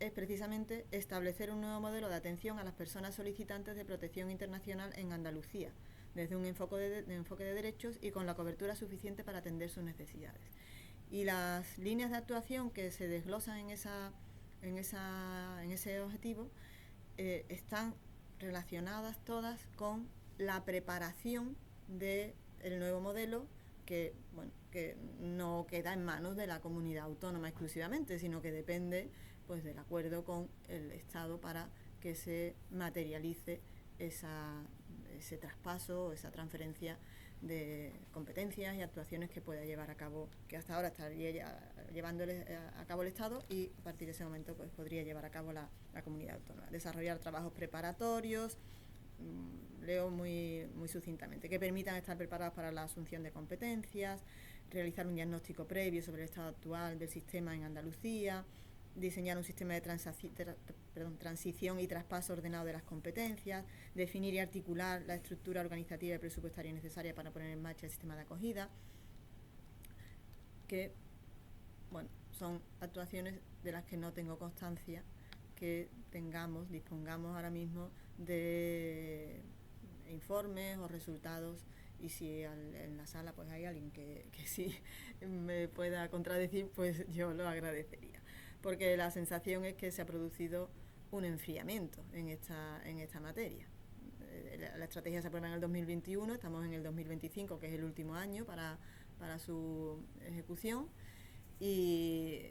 es precisamente establecer un nuevo modelo de atención a las personas solicitantes de protección internacional en Andalucía, desde un enfoque de derechos y con la cobertura suficiente para atender sus necesidades. Y las líneas de actuación que se desglosan en ese objetivo están relacionadas todas con la preparación del nuevo modelo que no queda en manos de la comunidad autónoma exclusivamente, sino que depende del acuerdo con el Estado para que se materialice ese traspaso, esa transferencia de competencias y actuaciones que pueda llevar a cabo, que hasta ahora estaría llevando a cabo el Estado y a partir de ese momento podría llevar a cabo la comunidad autónoma. Desarrollar trabajos preparatorios, leo muy sucintamente, que permitan estar preparados para la asunción de competencias, realizar un diagnóstico previo sobre el estado actual del sistema en Andalucía, diseñar un sistema de transición y traspaso ordenado de las competencias, definir y articular la estructura organizativa y presupuestaria necesaria para poner en marcha el sistema de acogida, que son actuaciones de las que no tengo constancia que dispongamos ahora mismo de informes o resultados, y si en la sala hay alguien que sí me pueda contradecir, pues yo lo agradecería, porque la sensación es que se ha producido un enfriamiento en esta materia. La estrategia se aprueba en el 2021, estamos en el 2025, que es el último año para su ejecución, y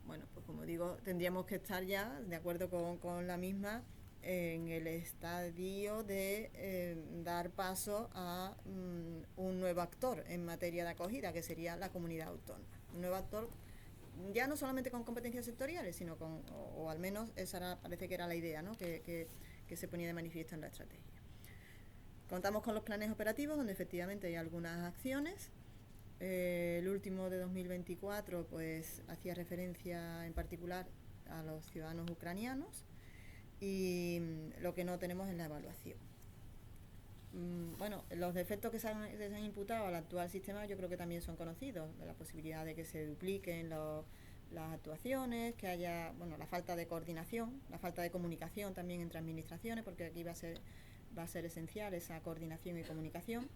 pues como digo, tendríamos que estar ya de acuerdo con la misma en el estadio de dar paso a un nuevo actor en materia de acogida, que sería la comunidad autónoma. Un nuevo actor ya no solamente con competencias sectoriales, sino o al menos esa parece que era la idea, ¿no?, que se ponía de manifiesto en la estrategia. Contamos con los planes operativos, donde efectivamente hay algunas acciones. El último de 2024 hacía referencia en particular a los ciudadanos ucranianos, y lo que no tenemos es la evaluación. bueno, los defectos que se han imputado al actual sistema yo creo que también son conocidos, de la posibilidad de que se dupliquen las actuaciones, que haya, bueno, la falta de coordinación, la falta de comunicación también entre administraciones, porque aquí va a ser esencial esa coordinación y comunicación.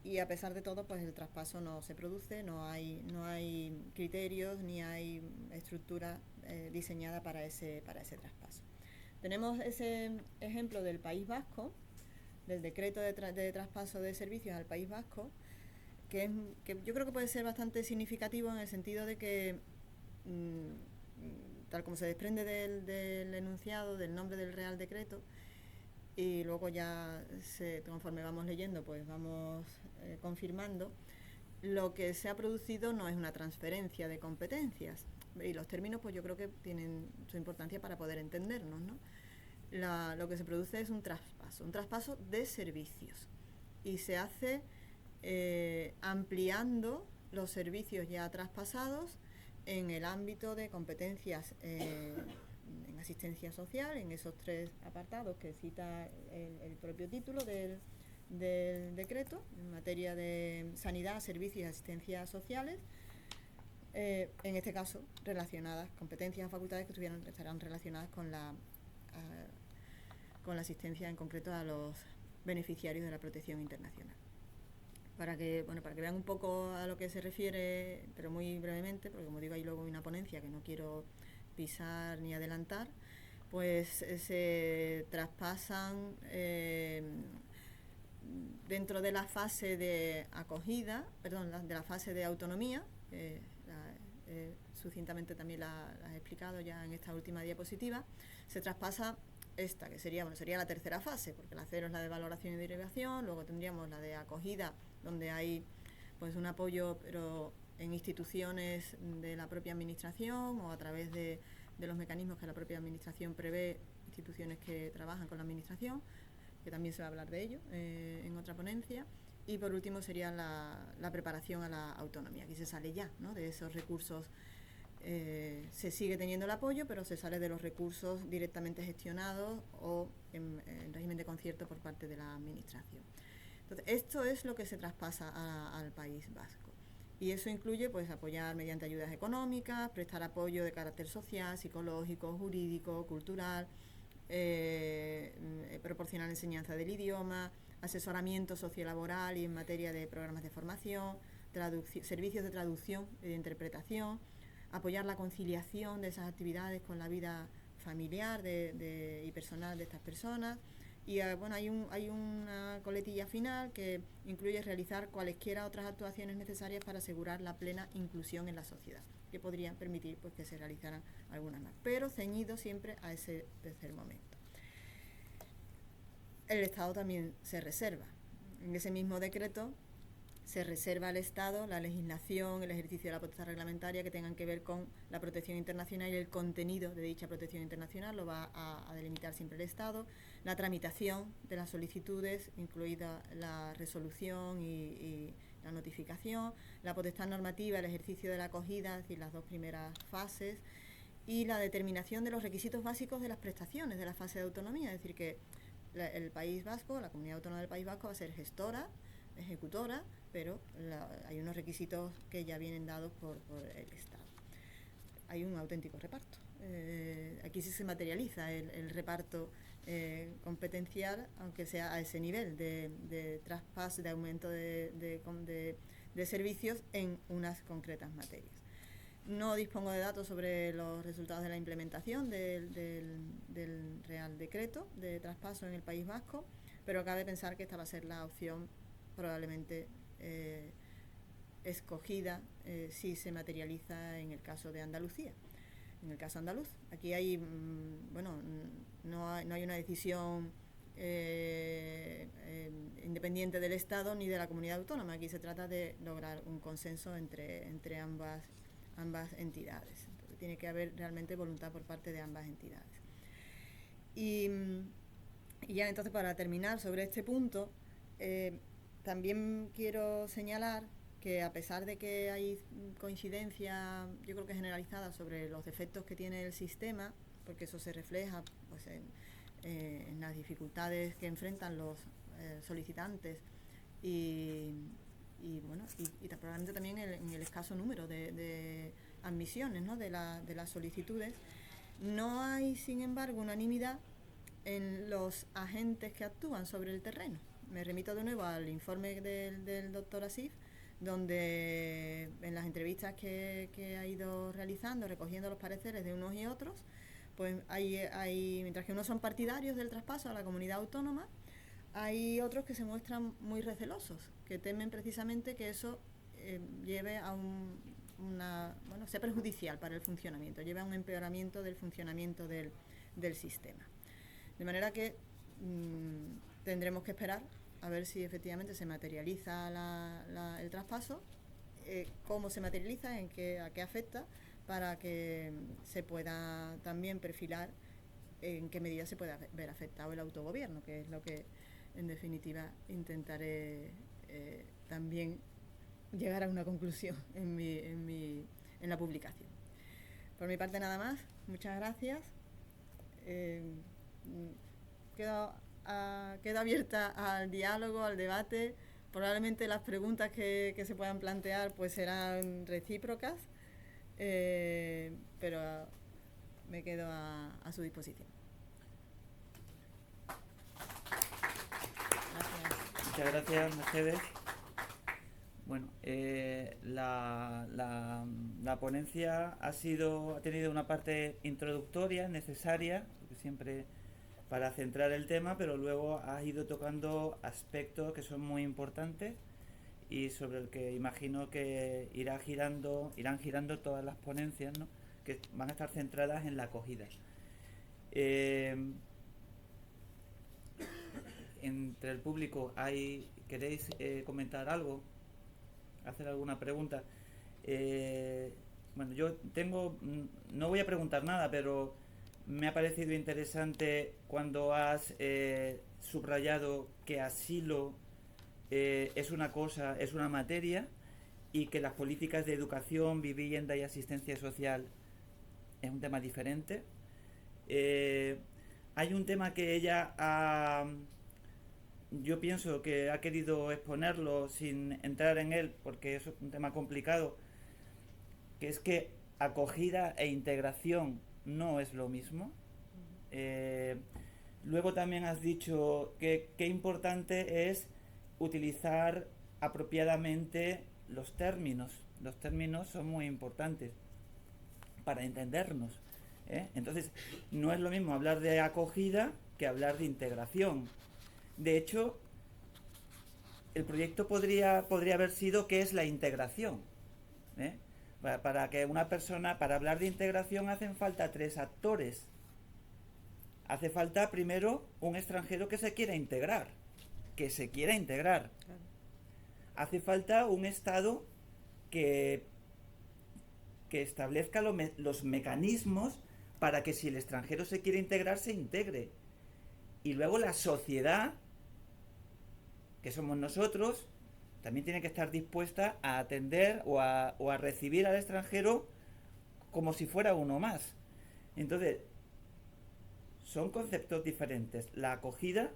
Y a pesar de todo, pues el traspaso no se produce, no hay criterios ni hay estructura diseñada para ese traspaso. Tenemos ese ejemplo del País Vasco, del decreto de traspaso de servicios al País Vasco, que yo creo que puede ser bastante significativo en el sentido de que, tal como se desprende del enunciado, del nombre del Real Decreto, y luego ya conforme vamos leyendo, pues vamos confirmando, lo que se ha producido no es una transferencia de competencias, y los términos pues yo creo que tienen su importancia para poder entendernos, ¿no? Lo que se produce es un traspaso de servicios, y se hace ampliando los servicios ya traspasados en el ámbito de competencias en asistencia social, en esos 3 apartados que cita el propio título del decreto, en materia de sanidad, servicios y asistencias sociales, en este caso relacionadas, competencias o facultades que estarán relacionadas con la asistencia en concreto a los beneficiarios de la protección internacional. Para que vean un poco a lo que se refiere, pero muy brevemente, porque como digo, hay luego una ponencia que no quiero pisar ni adelantar, pues se traspasan dentro de la fase de acogida, de la fase de autonomía, sucintamente también la he explicado ya en esta última diapositiva, se traspasa esta, que sería la tercera fase, porque la 0 es la de valoración y derivación, luego tendríamos la de acogida, donde hay pues un apoyo, pero en instituciones de la propia administración o a través de los mecanismos que la propia administración prevé, instituciones que trabajan con la administración, que también se va a hablar de ello en otra ponencia. Y por último sería la preparación a la autonomía. Aquí se sale ya, ¿no?, de esos recursos. Se sigue teniendo el apoyo, pero se sale de los recursos directamente gestionados o en régimen de concierto por parte de la administración. Entonces, esto es lo que se traspasa al País Vasco. Y eso incluye pues apoyar mediante ayudas económicas, prestar apoyo de carácter social, psicológico, jurídico, cultural, proporcionar enseñanza del idioma, asesoramiento sociolaboral y en materia de programas de formación, servicios de traducción y de interpretación, apoyar la conciliación de esas actividades con la vida familiar y personal de estas personas. Y bueno, hay una coletilla final que incluye realizar cualesquiera otras actuaciones necesarias para asegurar la plena inclusión en la sociedad, que podrían permitir pues que se realizaran algunas más, pero ceñido siempre a ese tercer momento. El Estado también se reserva. En ese mismo decreto se reserva al Estado la legislación, el ejercicio de la potestad reglamentaria que tengan que ver con la protección internacional y el contenido de dicha protección internacional, lo va a delimitar siempre el Estado, la tramitación de las solicitudes, incluida la resolución y la notificación, la potestad normativa, el ejercicio de la acogida, es decir, las 2 primeras fases, y la determinación de los requisitos básicos de las prestaciones de la fase de autonomía, es decir, que el País Vasco, la Comunidad Autónoma del País Vasco va a ser gestora, ejecutora, pero hay unos requisitos que ya vienen dados por el Estado. Hay un auténtico reparto. Aquí sí se materializa el reparto competencial, aunque sea a ese nivel de traspaso, de aumento de servicios en unas concretas materias. No dispongo de datos sobre los resultados de la implementación del Real Decreto de traspaso en el País Vasco, pero cabe pensar que esta va a ser la opción probablemente escogida si se materializa en el caso de Andalucía, en el caso andaluz. Aquí hay, no hay una decisión independiente del Estado ni de la comunidad autónoma. Aquí se trata de lograr un consenso entre ambas entidades. Entonces, tiene que haber realmente voluntad por parte de ambas entidades. Y ya entonces, para terminar sobre este punto, también quiero señalar que a pesar de que hay coincidencia, yo creo que generalizada, sobre los defectos que tiene el sistema, porque eso se refleja pues, en las dificultades que enfrentan los solicitantes y bueno, y probablemente también en el escaso número de admisiones, ¿no?, de las solicitudes. No hay, sin embargo, unanimidad en los agentes que actúan sobre el terreno. Me remito de nuevo al informe del doctor Asif, donde en las entrevistas que ha ido realizando, recogiendo los pareceres de unos y otros, pues hay mientras que unos son partidarios del traspaso a la comunidad autónoma, hay otros que se muestran muy recelosos, que temen precisamente que eso lleve a sea perjudicial para el funcionamiento, lleve a un empeoramiento del funcionamiento del sistema. De manera que tendremos que esperar a ver si efectivamente se materializa el traspaso, cómo se materializa, a qué afecta, para que se pueda también perfilar en qué medida se puede ver afectado el autogobierno, que es lo que en definitiva intentaré también llegar a una conclusión en la publicación. Por mi parte nada más, muchas gracias. Quedo abierta al diálogo, al debate. Probablemente las preguntas que se puedan plantear pues serán recíprocas, pero me quedo a su disposición. Gracias. Muchas gracias, Mercedes. Bueno, la ponencia ha tenido una parte introductoria necesaria, porque siempre para centrar el tema, pero luego has ido tocando aspectos que son muy importantes y sobre el que imagino que irán girando todas las ponencias, ¿no?, que van a estar centradas en la acogida. Entre el público, ¿queréis comentar algo? ¿Hacer alguna pregunta? Bueno, yo no voy a preguntar nada, pero me ha parecido interesante cuando has subrayado que asilo es una cosa, es una materia, y que las políticas de educación, vivienda y asistencia social es un tema diferente. Hay un tema que ella yo pienso que ha querido exponerlo sin entrar en él, porque es un tema complicado, que es que acogida e integración no es lo mismo. Luego también has dicho que qué importante es utilizar apropiadamente los términos. Los términos son muy importantes para entendernos, ¿eh? Entonces, no es lo mismo hablar de acogida que hablar de integración. De hecho, el proyecto podría haber sido ¿qué es la integración? ¿Eh? Para que una persona, para hablar de integración hacen falta 3 actores. Hace falta primero un extranjero que se quiera integrar. Claro. Hace falta un Estado que establezca los mecanismos para que si el extranjero se quiere integrar, se integre. Y luego la sociedad, que somos nosotros, también tiene que estar dispuesta a atender o a recibir al extranjero como si fuera uno más. Entonces, son conceptos diferentes. La acogida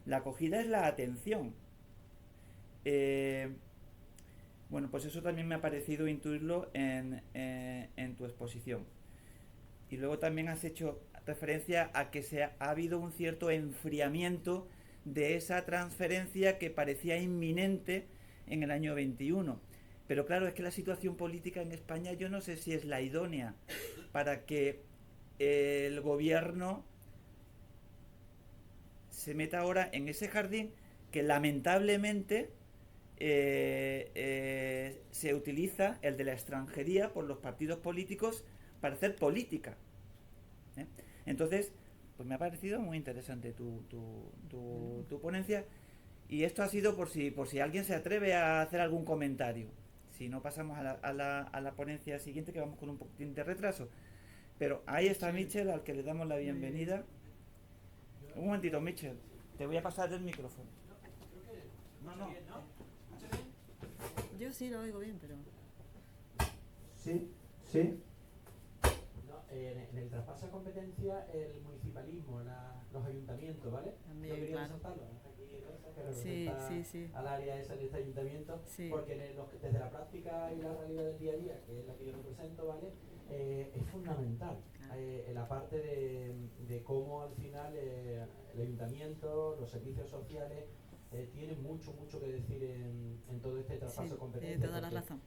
es la atención. Bueno, pues eso también me ha parecido intuirlo en tu exposición. Y luego también has hecho referencia a que ha habido un cierto enfriamiento de esa transferencia que parecía inminente en el año 21. Pero claro, es que la situación política en España yo no sé si es la idónea para que el gobierno se meta ahora en ese jardín que lamentablemente se utiliza, el de la extranjería, por los partidos políticos para hacer política, ¿eh? Entonces, pues me ha parecido muy interesante tu ponencia, y esto ha sido por si alguien se atreve a hacer algún comentario. Si no, pasamos a la ponencia siguiente, que vamos con un poquitín de retraso. Pero ahí está Michel, al que le damos la bienvenida. Un momentito, Michel, te voy a pasar el micrófono. No. Yo sí lo oigo bien, pero... Sí. en el traspaso de competencia, el municipalismo, los ayuntamientos, ¿vale? También, yo quería claro. resaltarlo, aquí Rosa, que Sí, representa sí, sí. al área esa de este ayuntamiento, Sí. porque desde la práctica y la realidad del día a día, que es la que yo represento, ¿vale? Es fundamental la parte de cómo al final el ayuntamiento, los servicios sociales tienen mucho que decir en todo este traspaso de competencias. Tiene toda la razón.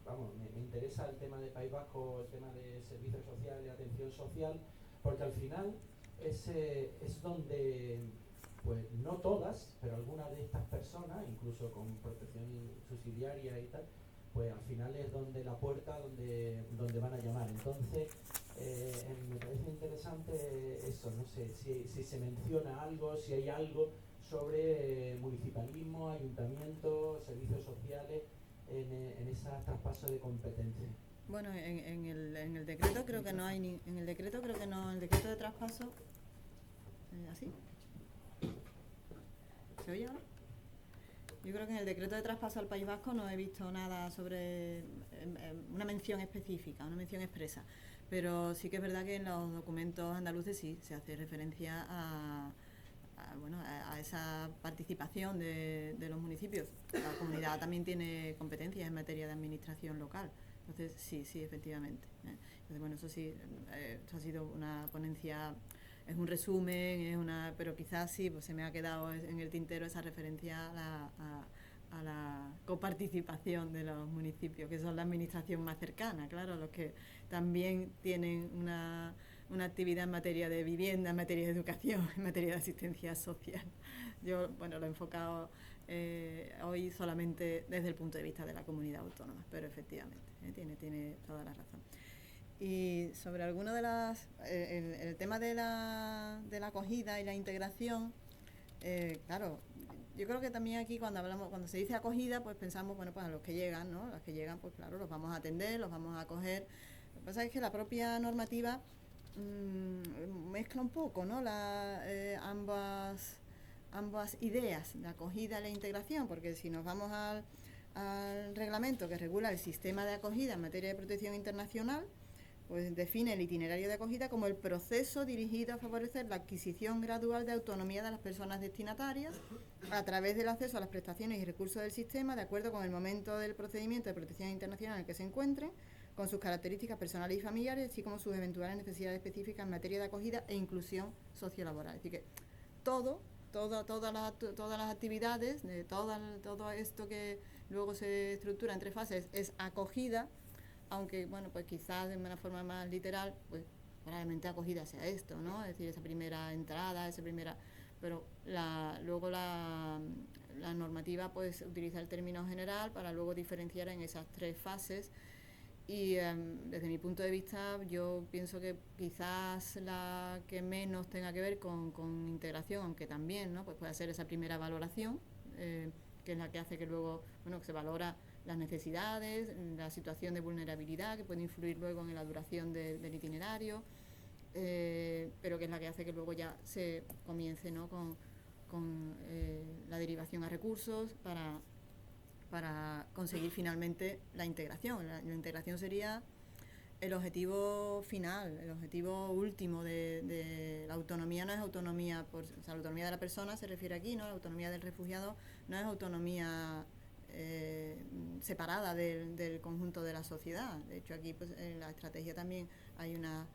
Vamos, me interesa el tema de País Vasco, el tema de servicios sociales, atención social, porque al final es donde, pues no todas, pero algunas de estas personas, incluso con protección subsidiaria y tal, pues al final es donde la puerta donde van a llamar. Entonces, me parece interesante eso, no sé, si se menciona algo, si hay algo sobre municipalismo, ayuntamiento, servicios sociales, en ese traspaso de competencia. Bueno, en el decreto creo que no hay en el decreto creo que no, el decreto de traspaso ¿así? ¿Se oye ahora? Yo creo que en el decreto de traspaso al País Vasco no he visto nada sobre una mención específica, una mención expresa, pero sí que es verdad que en los documentos andaluces sí se hace referencia a esa participación de los municipios. La comunidad también tiene competencias en materia de administración local. Entonces, sí, efectivamente. Entonces, bueno, eso sí, esto ha sido una ponencia, es un resumen, pero quizás sí, pues se me ha quedado en el tintero esa referencia a la coparticipación de los municipios, que son la administración más cercana, claro, los que también tienen una actividad en materia de vivienda, en materia de educación, en materia de asistencia social. Yo, bueno, lo he enfocado hoy solamente desde el punto de vista de la comunidad autónoma, pero efectivamente, tiene toda la razón. Y sobre alguno de el tema de la acogida y la integración, claro, yo creo que también aquí cuando se dice acogida, pues pensamos, bueno, pues a los que llegan, ¿no? Los que llegan, pues claro, los vamos a atender, los vamos a acoger. Lo que pasa es que la propia normativa mezcla un poco, ¿no? Ambas ideas, la acogida y la integración, porque si nos vamos al reglamento que regula el sistema de acogida en materia de protección internacional, pues define el itinerario de acogida como el proceso dirigido a favorecer la adquisición gradual de autonomía de las personas destinatarias a través del acceso a las prestaciones y recursos del sistema de acuerdo con el momento del procedimiento de protección internacional en el que se encuentren, con sus características personales y familiares, así como sus eventuales necesidades específicas en materia de acogida e inclusión sociolaboral. Es decir, que todas las actividades, de todo esto que luego se estructura en 3 fases, es acogida, aunque, bueno, pues quizás de una forma más literal, pues probablemente acogida sea esto, ¿no? Es decir, esa primera entrada, pero luego la normativa pues utiliza el término general para luego diferenciar en esas 3 fases. Y desde mi punto de vista yo pienso que quizás la que menos tenga que ver con integración, aunque también, ¿no? Pues puede ser esa primera valoración, que es la que hace que luego, bueno, que se valora las necesidades, la situación de vulnerabilidad que puede influir luego en la duración del itinerario, pero que es la que hace que luego ya se comience, ¿no? con la derivación a recursos para conseguir finalmente la integración. La integración sería el objetivo final, el objetivo último de la autonomía. No es autonomía, la autonomía de la persona se refiere aquí, ¿no? La autonomía del refugiado no es autonomía separada del conjunto de la sociedad. De hecho, aquí pues, en la estrategia también hay una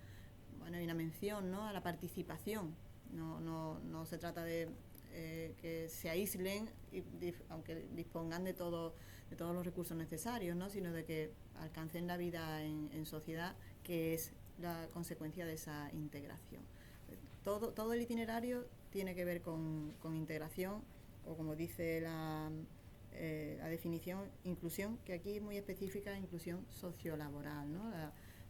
mención, ¿no? A la participación. No se trata de que se aíslen, aunque dispongan de todos los recursos necesarios, ¿no? Sino de que alcancen la vida en sociedad, que es la consecuencia de esa integración. Todo el itinerario tiene que ver con integración, o como dice la definición, inclusión, que aquí es muy específica, inclusión sociolaboral, ¿no?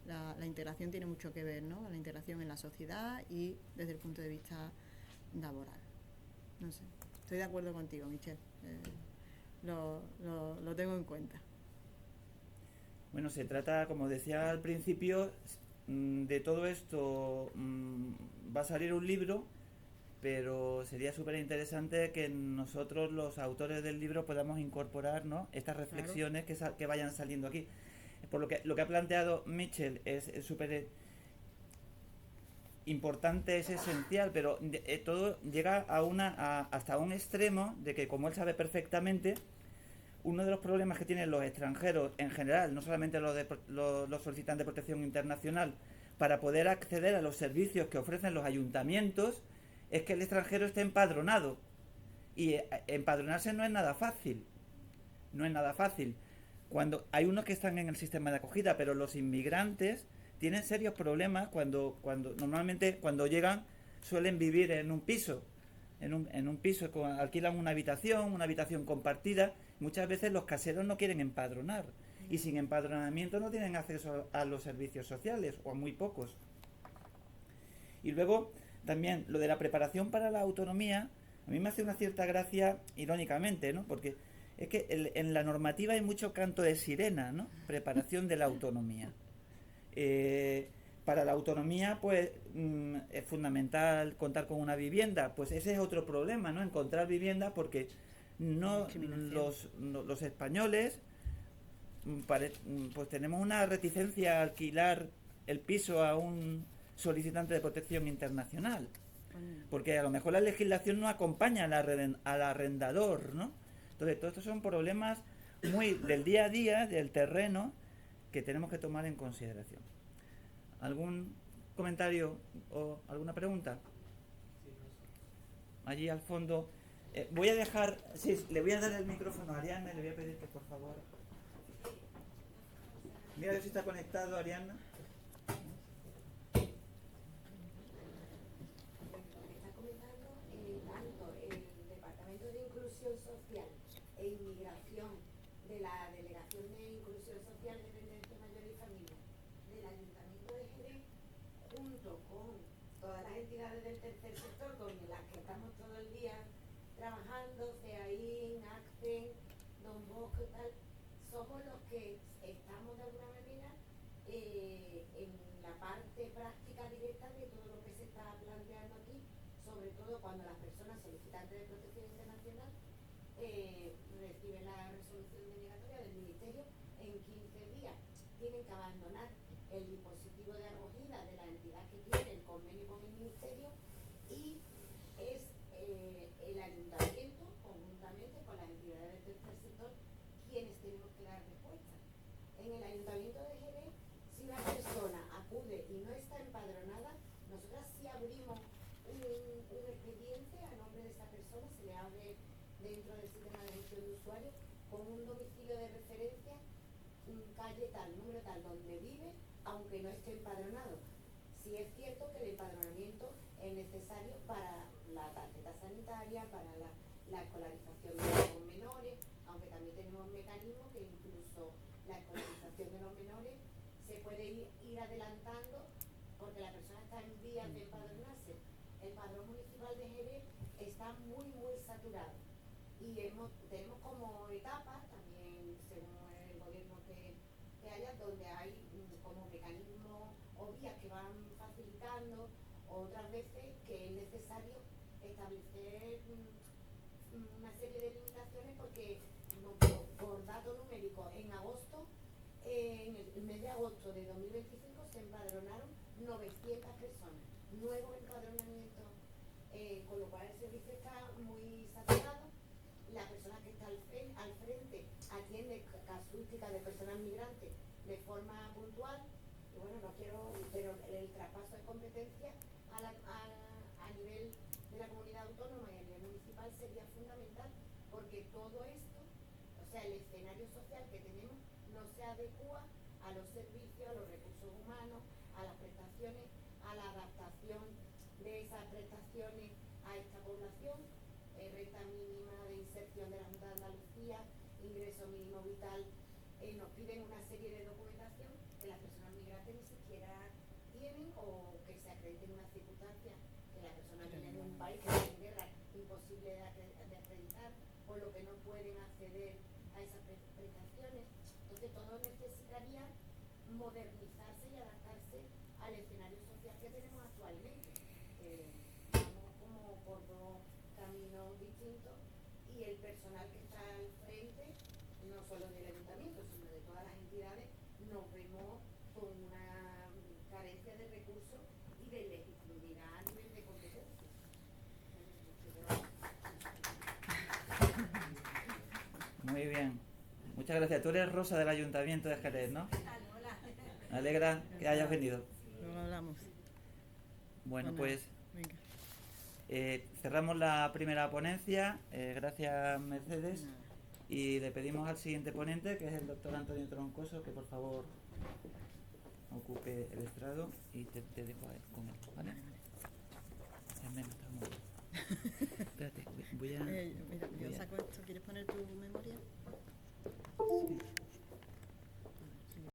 La integración tiene mucho que ver, ¿no? La integración en la sociedad y desde el punto de vista laboral. No sé, estoy de acuerdo contigo, Michelle. Lo tengo en cuenta. Bueno, se trata, como decía al principio, de todo esto va a salir un libro, pero sería súper interesante que nosotros, los autores del libro, podamos incorporar, ¿no? Estas reflexiones, claro, que vayan saliendo aquí. Por lo que ha planteado Michelle es súper importante, es esencial, pero todo llega hasta un extremo de que, como él sabe perfectamente, uno de los problemas que tienen los extranjeros en general, no solamente los solicitantes de protección internacional, para poder acceder a los servicios que ofrecen los ayuntamientos, es que el extranjero esté empadronado. Y empadronarse no es nada fácil. No es nada fácil. Cuando hay unos que están en el sistema de acogida, pero los inmigrantes tienen serios problemas cuando normalmente cuando llegan suelen vivir en un piso. En un piso alquilan una habitación compartida. Muchas veces los caseros no quieren empadronar. Y sin empadronamiento no tienen acceso a los servicios sociales, o a muy pocos. Y luego, también, lo de la preparación para la autonomía, a mí me hace una cierta gracia, irónicamente, ¿no? Porque es que en la normativa hay mucho canto de sirena, ¿no? Preparación de la autonomía. Para la autonomía, pues, es fundamental contar con una vivienda. Pues ese es otro problema, ¿no? Encontrar vivienda, porque no los españoles, pues tenemos una reticencia a alquilar el piso a un solicitante de protección internacional, porque a lo mejor la legislación no acompaña al arrendador, ¿no? Entonces, todos estos son problemas muy del día a día, del terreno, que tenemos que tomar en consideración. ¿Algún comentario o alguna pregunta? Allí al fondo. Voy a dejar, sí, le voy a dar el micrófono a Ariadna y le voy a pedir que por favor. Mira a ver si está conectado, Ariadna. Está comentando tanto el Departamento de Inclusión Social e Inmigración de la Delegación de Inclusión Social, Dependencia Mayor y Familia del Ayuntamiento de Jerez, junto con todas las entidades del tercer sector con las que estamos todo el día trabajando, CEAIN, ACCEN, Don Bosco y tal, somos los que estamos de alguna manera en la parte práctica directa de todo lo que se está planteando aquí, sobre todo cuando las personas solicitantes de protección internacional reciben la resolución denegatoria del Ministerio en 15 días. Tienen que abandonar el dispositivo de acogida de la entidad que tiene el convenio con el Ministerio y es el ayuntamiento, conjuntamente con las entidades del tercer sector, quienes tenemos que dar respuesta. En el Ayuntamiento de Jerez, si una persona acude y no está empadronada, nosotras sí abrimos un expediente a nombre de esa persona, se le abre dentro del sistema de gestión de usuarios con un domicilio de referencia, calle tal, número tal, donde vive, aunque no esté empadronado. Sí es cierto que el empadronamiento es necesario para la tarjeta sanitaria, para la escolarización de los menores, aunque también tenemos mecanismos que incluso la escolarización de los menores se puede ir adelantando porque la persona está en vías de empadronarse. El padrón municipal de Jerez está muy saturado y tenemos como etapas también según el gobierno que haya, donde hay como mecanismos o vías que van facilitando, otras veces que es necesario establecer una serie de limitaciones porque por dato numérico en agosto, en el mes de agosto de 2025 se empadronaron 900 personas, nuevos empadronamientos, con lo cual el servicio está muy saturado. La persona que está al frente atiende casuística de personas migrantes de forma puntual y bueno, no quiero, pero el traspaso de competencia a nivel de la comunidad autónoma y a nivel municipal sería fundamental porque todo esto, o sea, el escenario social que tenemos no se adecua a los servicios, a los recursos humanos, a las prestaciones, a la adaptación de esas prestaciones a esta población, renta mínima de inserción de la Junta de Andalucía, ingreso mínimo vital, nos piden una serie de documentación que las personas migrantes ni siquiera tienen o que se acrediten unas circunstancias que la persona viene de un país que está en guerra, imposible de acreditar, por lo que no pueden acceder a esas prestaciones. Entonces todo necesitaría modernizarse y adaptarse al escenario social que tenemos actualmente. Vamos como por dos caminos distintos y el personal que está al frente, no solo del ayuntamiento, sino de todas las entidades, nos vemos con una carencia de recursos y de legitimidad Muy bien. Muchas gracias. Tú eres Rosa del Ayuntamiento de Jerez, ¿no? Me alegra que hayas venido. Luego hablamos. Bueno, Bueno, pues venga. cerramos la primera ponencia. Gracias, Mercedes. Nada. Y le pedimos al siguiente ponente, que es el doctor Antonio Troncoso, que por favor ocupe el estrado y te dejo con él, ¿vale? Menos, espérate, voy a... Mira, yo saco esto. ¿Quieres poner tu memoria?